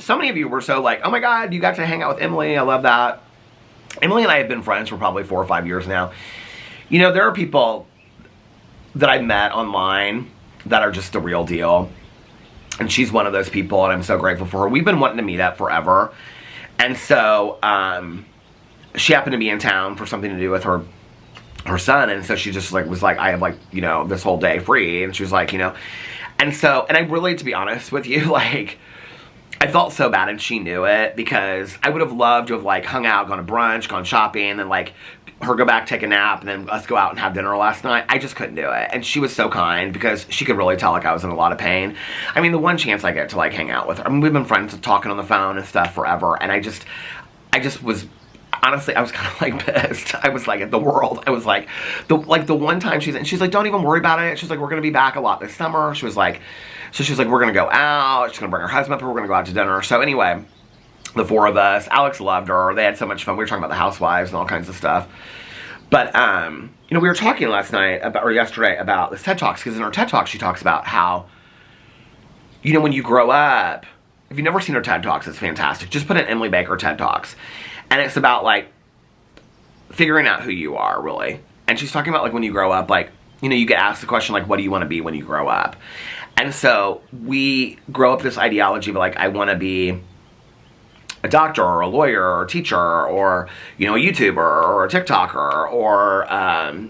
so many of you were so like, oh my God, you got to hang out with Emily. I love that. Emily and I have been friends for probably 4 or 5 years now. You know, there are people that I met online that are just the real deal. And she's one of those people, and I'm so grateful for her. We've been wanting to meet up forever. And so she happened to be in town for something to do with her son. And so she just like was like, I have like, you know, this whole day free. And she was like, you know. And so, and I really, to be honest with you, like, I felt so bad and she knew it, because I would have loved to have like hung out, gone to brunch, gone shopping, and like her go back, take a nap, and then us go out and have dinner last night. I just couldn't do it. And she was so kind, because she could really tell like I was in a lot of pain. I mean, the one chance I get to like hang out with her, I mean, we've been friends talking on the phone and stuff forever, and I just was, honestly, I was kind of like pissed. I was like at the world. I was like, the one time she's like, don't even worry about it. She's like, we're gonna be back a lot this summer. She was like, we're gonna go out. She's gonna bring her husband up, and we're gonna go out to dinner. So anyway, the 4 of us, Alex loved her. They had so much fun. We were talking about the housewives and all kinds of stuff. But, you know, we were talking last night about, or yesterday, about this TED Talks, because in her TED Talks, she talks about how, you know, when you grow up, if you've never seen her TED Talks, it's fantastic. Just put in Emily Baker TED Talks. And it's about, like, figuring out who you are, really. And she's talking about, like, when you grow up, like, you know, you get asked the question, like, what do you want to be when you grow up? And so we grow up this ideology of, like, I want to be a doctor or a lawyer or a teacher or, you know, a YouTuber or a TikToker or,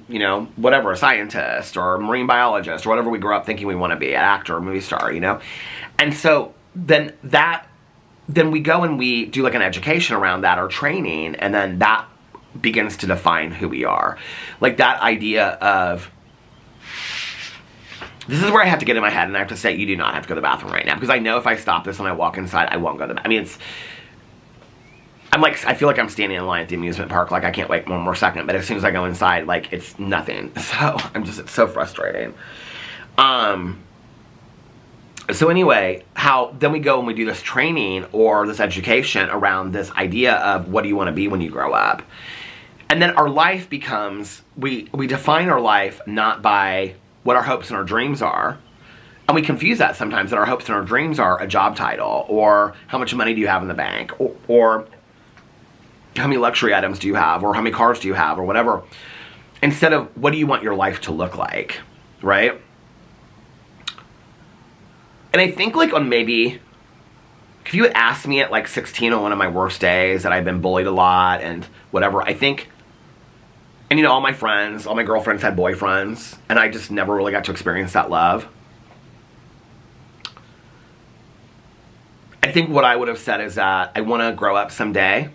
you know, whatever, a scientist or a marine biologist or whatever we grow up thinking we want to be, an actor or movie star, you know? And so then we go and we do like an education around that or training, and then that begins to define who we are. Like that idea of, this is where I have to get in my head, and I have to say, you do not have to go to the bathroom right now, because I know if I stop this and I walk inside, I won't go to the bathroom. I mean, I feel like I'm standing in line at the amusement park, like I can't wait one more second, but as soon as I go inside, like, it's nothing. So, it's so frustrating. So anyway, then we go and we do this training or this education around this idea of what do you want to be when you grow up. And then our life becomes, we define our life not by what our hopes and our dreams are. And we confuse that sometimes, that our hopes and our dreams are a job title, or how much money do you have in the bank, or how many luxury items do you have, or how many cars do you have, or whatever. Instead of, what do you want your life to look like, right? And I think, like, on maybe, if you had asked me at, like, 16 on one of my worst days that I'd been bullied a lot and whatever, I think, and, you know, all my friends, all my girlfriends had boyfriends, and I just never really got to experience that love. I think what I would have said is that I want to grow up someday.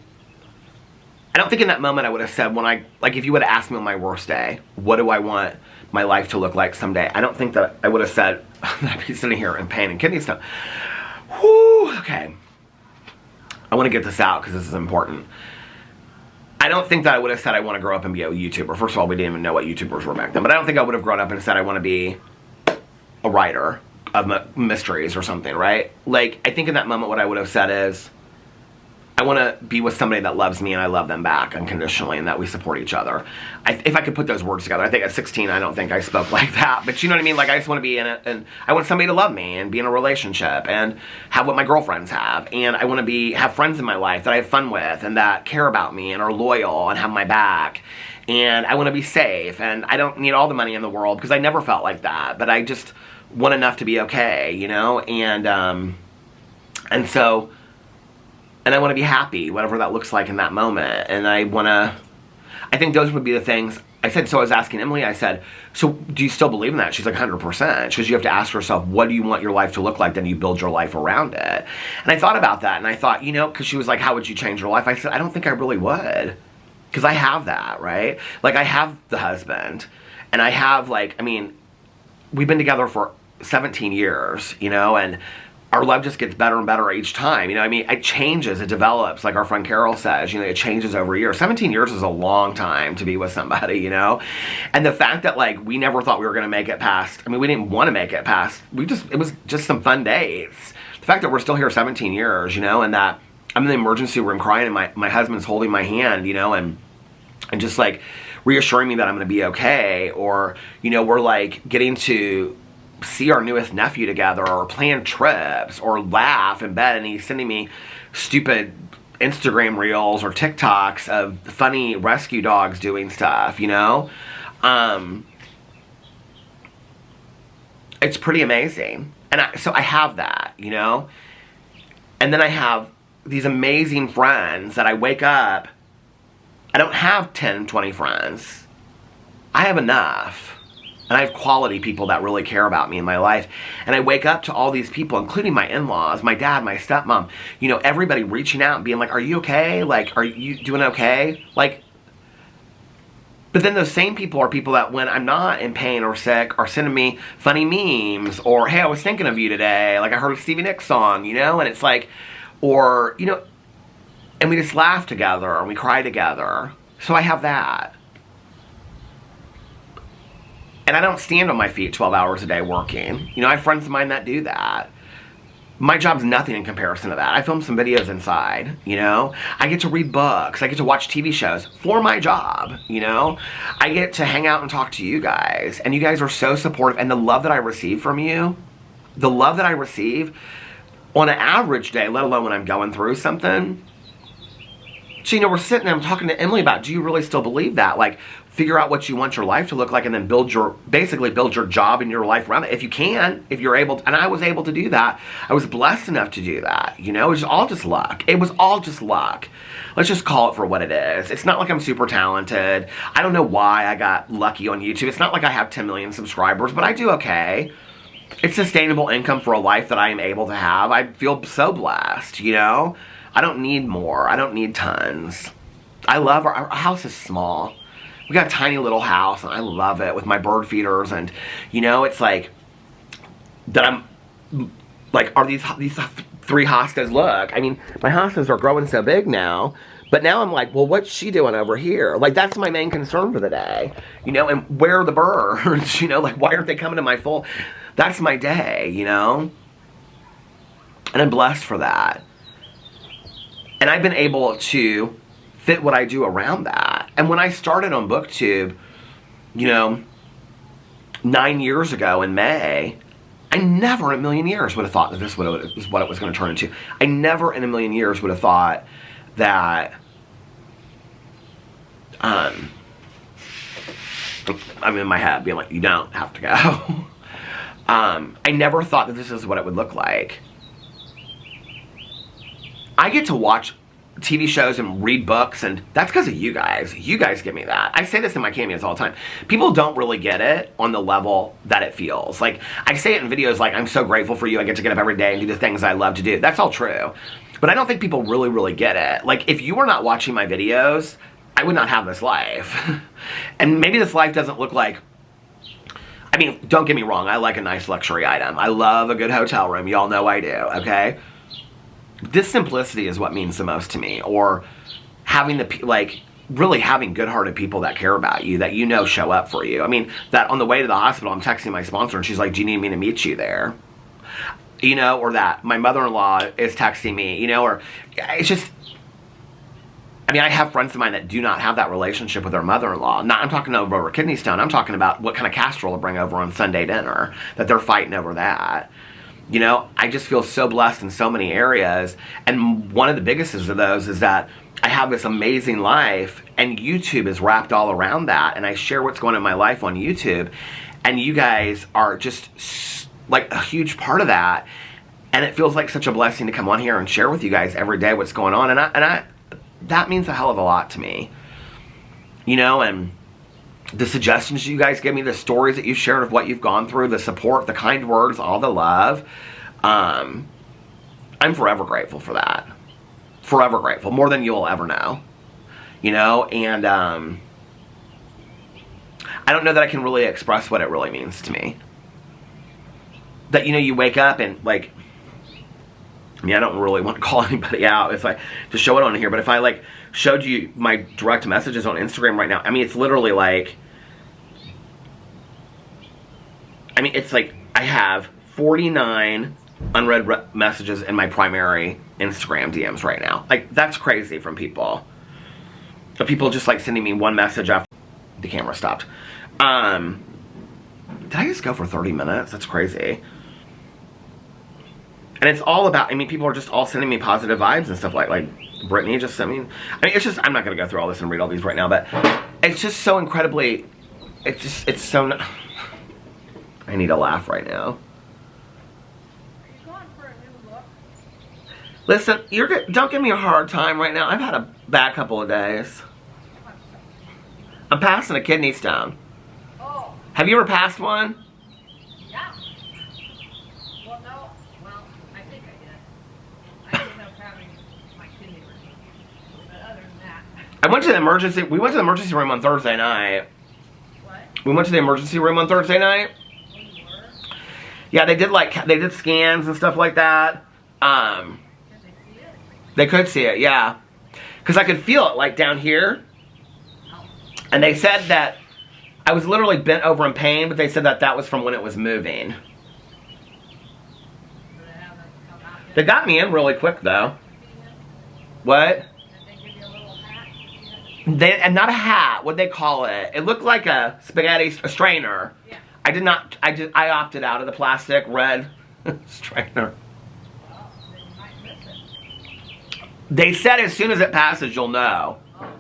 I don't think in that moment I would have said, if you would have asked me on my worst day, what do I want my life to look like someday? I don't think that I would have said, I'd be sitting here in pain and kidney stone. Whew, okay. I want to get this out because this is important. I don't think that I would have said I want to grow up and be a YouTuber. First of all, we didn't even know what YouTubers were back then. But I don't think I would have grown up and said I want to be a writer of mysteries or something, right? Like, I think in that moment what I would have said is, I want to be with somebody that loves me and I love them back unconditionally, and that we support each other. If I could put those words together. I think at 16 I don't think I spoke like that, but you know what I mean? Like, I just want to be in it, and I want somebody to love me and be in a relationship and have what my girlfriends have, and I want to have friends in my life that I have fun with and that care about me and are loyal and have my back, and I want to be safe, and I don't need all the money in the world, because I never felt like that, but I just want enough to be okay, you know? And I want to be happy, whatever that looks like in that moment. And I think those would be the things I said, so I was asking Emily, I said, so do you still believe in that? She's like, 100%. Because you have to ask yourself, what do you want your life to look like? Then you build your life around it. And I thought about that, and I thought, you know, because she was like, how would you change your life? I said, I don't think I really would. Because I have that, right? Like, I have the husband, and I have, like, I mean, we've been together for 17 years, you know, and our love just gets better and better each time. You know, I mean, it changes, it develops, like our friend Carol says, you know, it changes over years. 17 years is a long time to be with somebody, you know? And the fact that, like, we never thought we were going to make it past, I mean, we didn't want to make it past, it was just some fun dates. The fact that we're still here 17 years, you know, and that I'm in the emergency room crying and my husband's holding my hand, you know, and just, like, reassuring me that I'm going to be okay, or, you know, we're, like, getting to see our newest nephew together, or plan trips, or laugh in bed, and he's sending me stupid Instagram reels or TikToks of funny rescue dogs doing stuff, you know? It's pretty amazing. And so I have that, you know? And then I have these amazing friends that I wake up, I don't have 10, 20 friends. I have enough. And I have quality people that really care about me in my life. And I wake up to all these people, including my in-laws, my dad, my stepmom, you know, everybody reaching out and being like, are you okay? Like, are you doing okay? Like, but then those same people are people that when I'm not in pain or sick are sending me funny memes, or, hey, I was thinking of you today. Like, I heard a Stevie Nicks song, you know? And it's like, or, you know, and we just laugh together and we cry together. So I have that. And I don't stand on my feet 12 hours a day working. You know, I have friends of mine that do that. My job's nothing in comparison to that. I film some videos inside, you know? I get to read books. I get to watch TV shows for my job, you know? I get to hang out and talk to you guys. And you guys are so supportive. And the love that I receive from you, the love that I receive on an average day, let alone when I'm going through something. So, you know, we're sitting there, I'm talking to Emily about, do you really still believe that? Like, figure out what you want your life to look like, and then basically build your job and your life around it. If you can, if you're able to, and I was able to do that. I was blessed enough to do that, you know? It was all just luck. It was all just luck. Let's just call it for what it is. It's not like I'm super talented. I don't know why I got lucky on YouTube. It's not like I have 10 million subscribers, but I do okay. It's sustainable income for a life that I am able to have. I feel so blessed, you know? I don't need more. I don't need tons. I love our house is small. We got a tiny little house, and I love it with my bird feeders, and, you know, it's like, that I'm, like, are these 3 hostas, look, I mean, my hostas are growing so big now, but now I'm like, well, what's she doing over here? Like, that's my main concern for the day, you know, and where are the birds, you know, like, why aren't they coming to my full, that's my day, you know, and I'm blessed for that, and I've been able to fit what I do around that. And when I started on BookTube, you know, 9 years ago in May, I never in a million years would have thought that this was what it was going to turn into. I never in a million years would have thought that, I'm in my head being like, you don't have to go. I never thought that this is what it would look like. I get to watch TV shows and read books, and that's because of you guys. You guys give me that. I say this in my cameos all the time. People don't really get it on the level that it feels. Like, I say it in videos like, I'm so grateful for you. I get to get up every day and do the things I love to do. That's all true. But I don't think people really, really get it. Like, if you were not watching my videos, I would not have this life. And maybe this life doesn't look like, I mean, don't get me wrong. I like a nice luxury item. I love a good hotel room. Y'all know I do, okay? This simplicity is what means the most to me, or having really having good-hearted people that care about you, that you know show up for you. I mean, that on the way to the hospital, I'm texting my sponsor, and she's like, do you need me to meet you there? You know, or that my mother-in-law is texting me, you know, or it's just, I mean, I have friends of mine that do not have that relationship with their mother-in-law. Not, I'm talking over kidney stone. I'm talking about what kind of casserole to bring over on Sunday dinner, that they're fighting over that. You know, I just feel so blessed in so many areas, and one of the biggest of those is that I have this amazing life, and YouTube is wrapped all around that, and I share what's going on in my life on YouTube, and you guys are just like a huge part of that, and it feels like such a blessing to come on here and share with you guys every day what's going on, and I that means a hell of a lot to me, you know, and the suggestions you guys give me, the stories that you shared of what you've gone through, the support, the kind words, all the love. I'm forever grateful for that. Forever grateful. More than you'll ever know. You know, and I don't know that I can really express what it really means to me. That, you know, you wake up and, like, I mean, I don't really want to call anybody out if I to show it on here, but if I, like, showed you my direct messages on Instagram right now, I mean, it's literally like, I mean, it's like I have 49 unread messages in my primary Instagram DMs right now. Like, that's crazy from people. But people just, like, sending me one message after the camera stopped. Did I just go for 30 minutes? That's crazy. And it's all about, I mean, people are just all sending me positive vibes and stuff like Brittany just sent me. I mean, it's just, I'm not going to go through all this and read all these right now, but it's just so incredibly, it's so, I need a laugh right now. Are you going for a new look? Listen, don't give me a hard time right now. I've had a bad couple of days. I'm passing a kidney stone. Oh. Have you ever passed one? Yeah. Well, no. Well, I think I did. I ended up having my kidney removed. But other than that. We went to the emergency room on Thursday night. What? We went to the emergency room on Thursday night. Oh, you were? Yeah, they did scans and stuff like that. Did they see it? They could see it, yeah. Because I could feel it, like, down here. Oh. And they said that I was literally bent over in pain, but they said that that was from when it was moving. So they haven't come out yet? They got me in really quick, though. What? Did they give you a little hat? And not a hat. What'd they call it? It looked like a strainer. Yeah. I opted out of the plastic red strainer. Well, then you might miss it. They said as soon as it passes, you'll know. Oh, okay.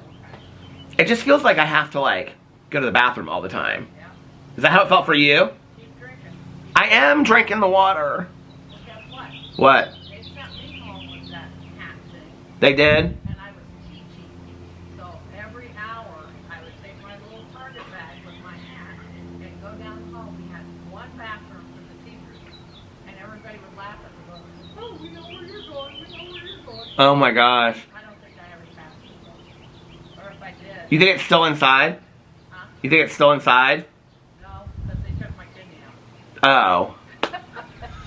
It just feels like I have to, like, go to the bathroom all the time. Yeah. Is that how it felt for you? Keep drinking. I am drinking the water. Well, guess what? What? They sent me home with that hat thing. They did? And I was teaching. So every hour, I would take my little Target bag with my hat and go down the hall. We had one bathroom for the teachers. And everybody would laugh at me, go, oh, we know where you're going, we know where you're going. Oh my gosh. I don't think I ever passed it, though. Or if I did. You think it's still inside? Huh? You think it's still inside? No, but they took my kidney out. Oh.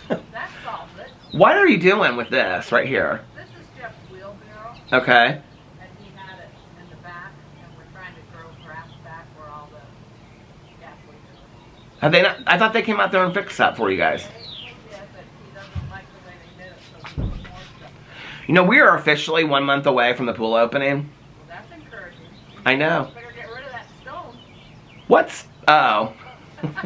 That solves it. What are you doing with this right here? This is Jeff's wheelbarrow. Okay. And he had it in the back, and we're trying to grow grass back where all the gas leaks are. Have they not? I thought they came out there and fixed that for you guys. He did, but he doesn't like the way they did it, so we put more stuff. You know, we are officially 1 month away from the pool opening. Well, that's encouraging. I know. You better get rid of that stone. What's... Oh. And you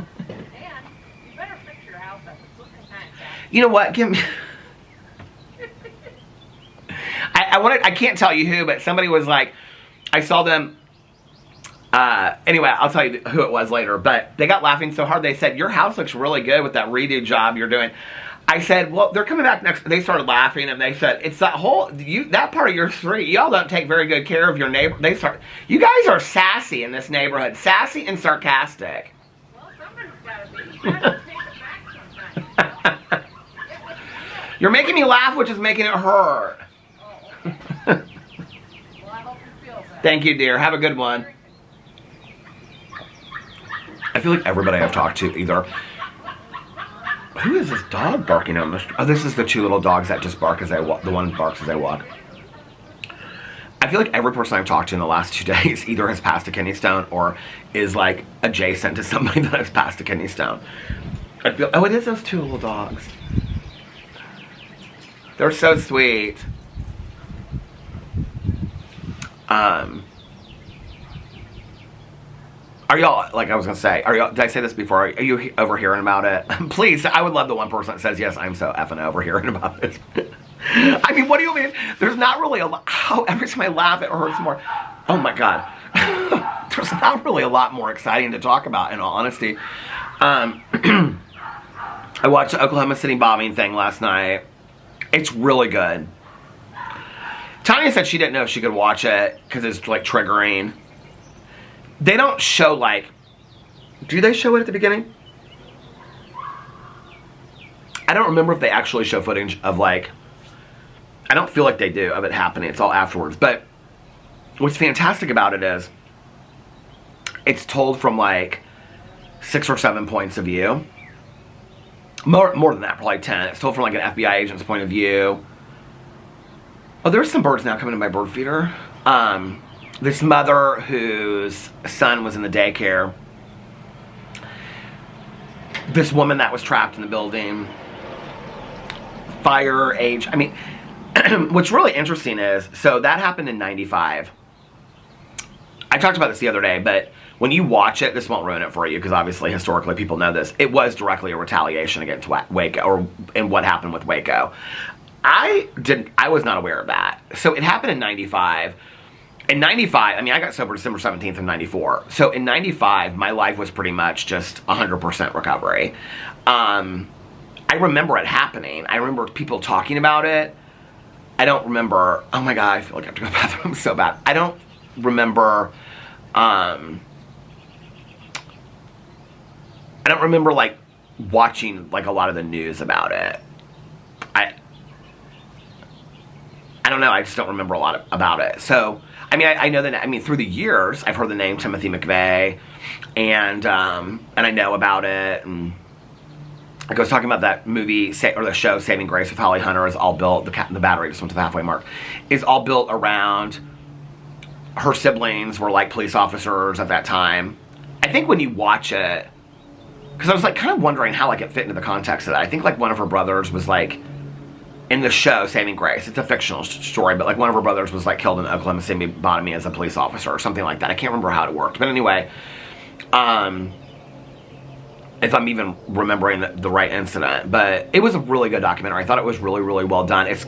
better fix your house up. It's looking kind of bad. You know what? Give me... I can't tell you who, but somebody was like... I saw them... Anyway, I'll tell you who it was later. But they got laughing so hard, they said, your house looks really good with that redo job you're doing. I said, well, they're coming back next... They started laughing, and they said, it's that whole... that part of your street, y'all don't take very good care of your neighbor... You guys are sassy in this neighborhood. Sassy and sarcastic. Well, somebody's got to be. You gotta take it back sometimes. You're making me laugh, which is making it hurt. Oh, okay. Well, I hope you feel better. Thank you, dear. Have a good one. I feel like everybody I've talked to either... Who is this dog barking on the street? Oh, this is the two little dogs that just bark as I walk. The one barks as I walk. I feel like every person I've talked to in the last 2 days either has passed a kidney stone or is, like, adjacent to somebody that has passed a kidney stone. I feel... Oh, it is those two little dogs. They're so sweet. Are y'all, like I was gonna say, are y'all, did I say this before? Are you overhearing about it? Please, I would love the one person that says, yes, I'm so effing overhearing about this. I mean, what do you mean? There's not really a lot. Oh, every time I laugh, it hurts more. Oh my God. There's not really a lot more exciting to talk about, in all honesty. I watched the Oklahoma City bombing thing last night. It's really good. Tanya said she didn't know if she could watch it because it's, like, triggering. they don't show, like, do they show it at the beginning? I don't remember if they actually show footage of, like, I don't feel like they do, of it happening. It's all afterwards. But what's fantastic about it is it's told from, like, 6 or 7 points of view. More than that, probably 10. It's told from, like, an FBI agent's point of view. Oh, there's some birds now coming in my bird feeder. This mother whose son was in the daycare. This woman that was trapped in the building. Fire, age. I mean, what's really interesting is, so that happened in 95. I talked about this the other day, but when you watch it, this won't ruin it for you, because obviously, historically, people know this. It was directly a retaliation against Waco, and what happened with Waco. I was not aware of that. So it happened in 95. In 95, I mean, I got sober December 17th of 94. So in 95, my life was pretty much just 100% recovery. I remember it happening. I remember people talking about it. I don't remember, oh my God, I feel like I have to go to the bathroom so bad. I don't remember, like, watching, like, a lot of the news about it. I don't know, I just don't remember a lot about it. So, I mean, I know that, I mean, through the years, I've heard the name Timothy McVeigh, and I know about it, and like I was talking about that movie, or the show Saving Grace with Holly Hunter is all built, the battery just went to the halfway mark, is all built around her siblings were, like, police officers at that time. I think when you watch it, because I was, like, kind of wondering how, like, it fit into the context of that. I think, like, one of her brothers was, like, in the show Saving Grace, it's a fictional story, but, like, one of her brothers was, like, killed in Oklahoma City Botany as a police officer or something like that. I can't remember how it worked, but anyway, if I'm even remembering the right incident, but it was a really good documentary. I thought it was really, really well done. It's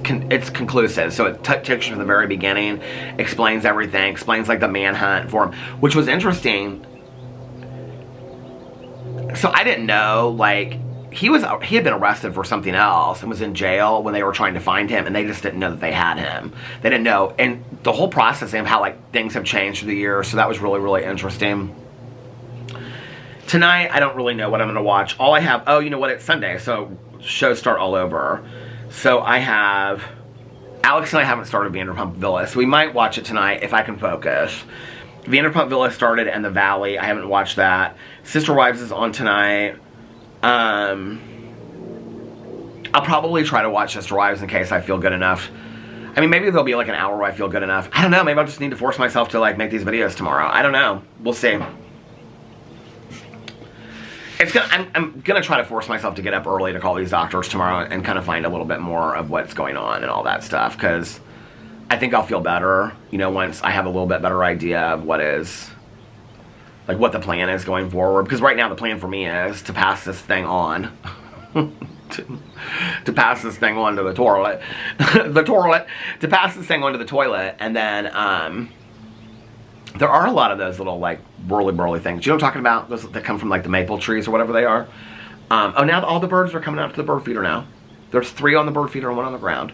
conclusive, so it takes you from the very beginning, explains everything, explains, like, the manhunt for him, which was interesting. So I didn't know, like, he had been arrested for something else and was in jail when they were trying to find him, and they just didn't know that they had him. They didn't know, and the whole process of how, like, things have changed through the years, so that was really, really interesting. Tonight, I don't really know what I'm going to watch. All I have, oh, you know what, it's Sunday, so shows start all over. So I have, Alex and I haven't started Vanderpump Villa, so we might watch it tonight if I can focus. Vanderpump Villa started, and The Valley, I haven't watched that. Sister Wives is on tonight. I'll probably try to watch Sister Wives in case I feel good enough. I mean, maybe there'll be, like, an hour where I feel good enough. I don't know, maybe I'll just need to force myself to, like, make these videos tomorrow. I don't know. We'll see. I'm gonna try to force myself to get up early to call these doctors tomorrow and kind of find a little bit more of what's going on and all that stuff, because I think I'll feel better, you know, once I have a little bit better idea of what the plan is going forward. Because right now the plan for me is to pass this thing on. to pass this thing onto the toilet. To pass this thing onto the toilet, and then, there are a lot of those little, like, whirly things. You know what I'm talking about? Those that come from, like, the maple trees or whatever they are. Oh, now all the birds are coming out to the bird feeder now. There's 3 on the bird feeder and 1 on the ground.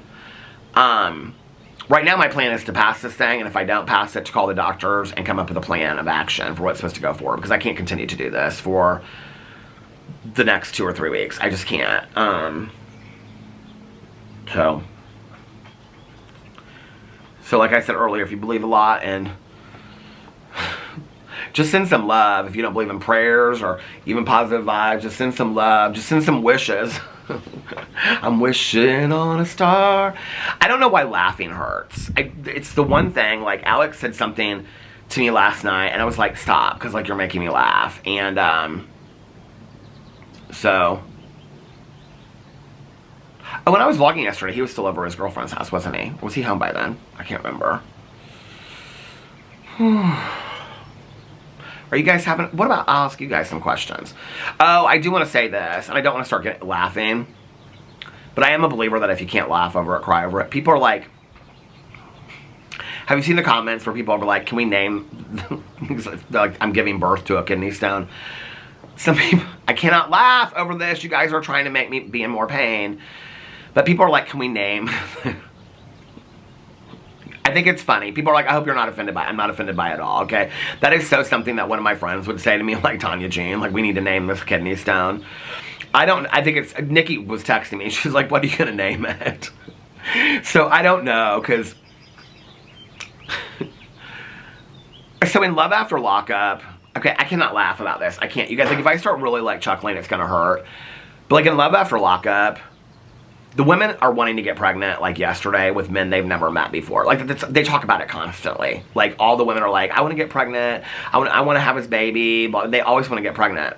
Right now my plan is to pass this thing, and if I don't pass it, to call the doctors and come up with a plan of action for what's supposed to go forward, because I can't continue to do this for the next 2 or 3 weeks. I just can't. So like I said earlier, if you believe a lot, and just send some love. If you don't believe in prayers or even positive vibes, just send some love. Just send some wishes. I'm wishing on a star. I don't know why laughing hurts. It's the one thing, like, Alex said something to me last night, and I was like, stop, because, like, you're making me laugh. And, so. Oh, when I was vlogging yesterday, he was still over at his girlfriend's house, wasn't he? Or was he home by then? I can't remember. Are you guys having, what about, I'll ask you guys some questions. Oh, I do want to say this, and I don't want to start laughing, but I am a believer that if you can't laugh over it, cry over it. People are like, have you seen the comments where people are like, can we name, like, I'm giving birth to a kidney stone? Some people, I cannot laugh over this, you guys are trying to make me be in more pain. But people are like, can we name, I think it's funny. People are like, I hope you're not offended by it. I'm not offended by it at all, okay? That is so something that one of my friends would say to me, like Tanya Jean, like, we need to name this kidney stone. I think it's, Nikki was texting me. She's like, what are you going to name it? So I don't know, because... So in Love After Lockup, okay, I cannot laugh about this. I can't. You guys, like, if I start really, like, chuckling, it's going to hurt. But, like, in Love After Lockup, the women are wanting to get pregnant, like, yesterday with men they've never met before. Like, they talk about it constantly. Like, all the women are like, I want to get pregnant. I want to have his baby. But they always want to get pregnant.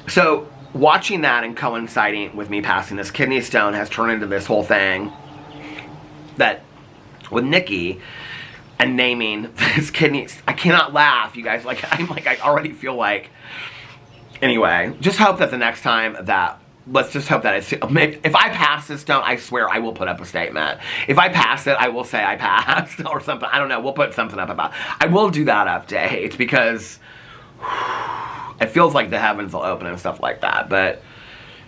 So, watching that and coinciding with me passing this kidney stone has turned into this whole thing that, with Nikki, and naming this kidney, I cannot laugh, you guys. Like, I already feel like, anyway, just hope that the next time that, let's just hope that it's, if I pass this stone, I swear I will put up a statement. If I pass it, I will say I passed or something. I don't know. We'll put something up about it. I will do that update because it feels like the heavens will open and stuff like that. But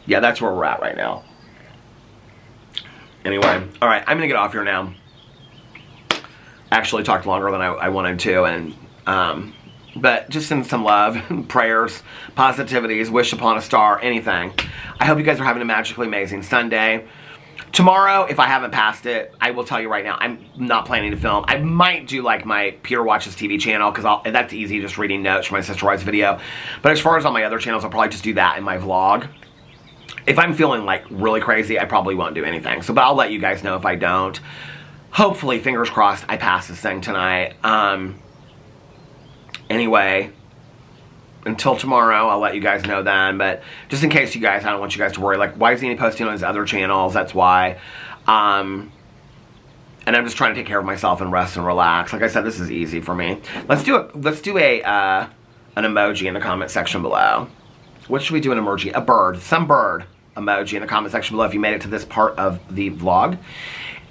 yeah, that's where we're at right now. Anyway, all right, I'm going to get off here now. Actually talked longer than I wanted to, and but just send some love, prayers, positivities, wish upon a star, anything. I hope you guys are having a magically amazing Sunday. Tomorrow, if I haven't passed it, I will tell you right now, I'm not planning to film. I might do like my Peter Watches TV channel, because that's easy, just reading notes from my Sister Wives video. But as far as all my other channels, I'll probably just do that in my vlog. If I'm feeling like really crazy, I probably won't do anything. So, but I'll let you guys know if I don't. Hopefully, fingers crossed, I pass this thing tonight. Anyway, until tomorrow, I'll let you guys know then. But just in case you guys, I don't want you guys to worry. Like, why isn't he posting on his other channels? That's why. And I'm just trying to take care of myself and rest and relax. Like I said, this is easy for me. Let's do an emoji in the comment section below. What should we do an emoji? A bird. Some bird emoji in the comment section below if you made it to this part of the vlog.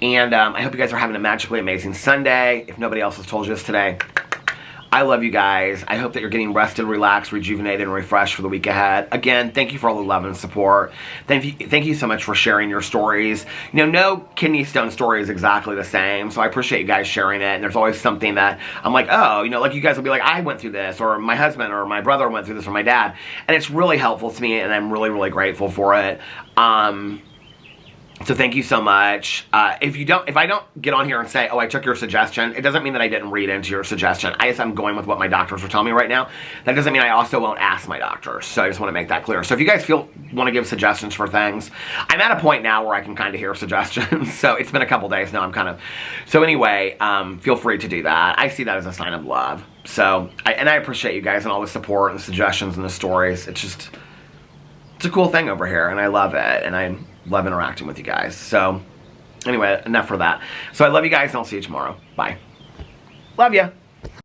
And I hope you guys are having a magically amazing Sunday. If nobody else has told you this today, I love you guys. I hope that you're getting rested, relaxed, rejuvenated, and refreshed for the week ahead. Again, thank you for all the love and support. Thank you so much for sharing your stories. You know, no kidney stone story is exactly the same, so I appreciate you guys sharing it. And there's always something that I'm like, oh, you know, like you guys will be like, I went through this, or my husband or my brother went through this, or my dad. And it's really helpful to me, and I'm really, really grateful for it. So thank you so much. If I don't get on here and say, oh, I took your suggestion, it doesn't mean that I didn't read into your suggestion. I'm going with what my doctors are telling me right now. That doesn't mean I also won't ask my doctors. So I just want to make that clear. So if you guys want to give suggestions for things, I'm at a point now where I can kind of hear suggestions. So it's been a couple days now. So anyway, feel free to do that. I see that as a sign of love. So, I appreciate you guys and all the support and the suggestions and the stories. It's a cool thing over here, and I love it. And I love interacting with you guys. So, anyway, enough for that. So, I love you guys, and I'll see you tomorrow. Bye. Love ya.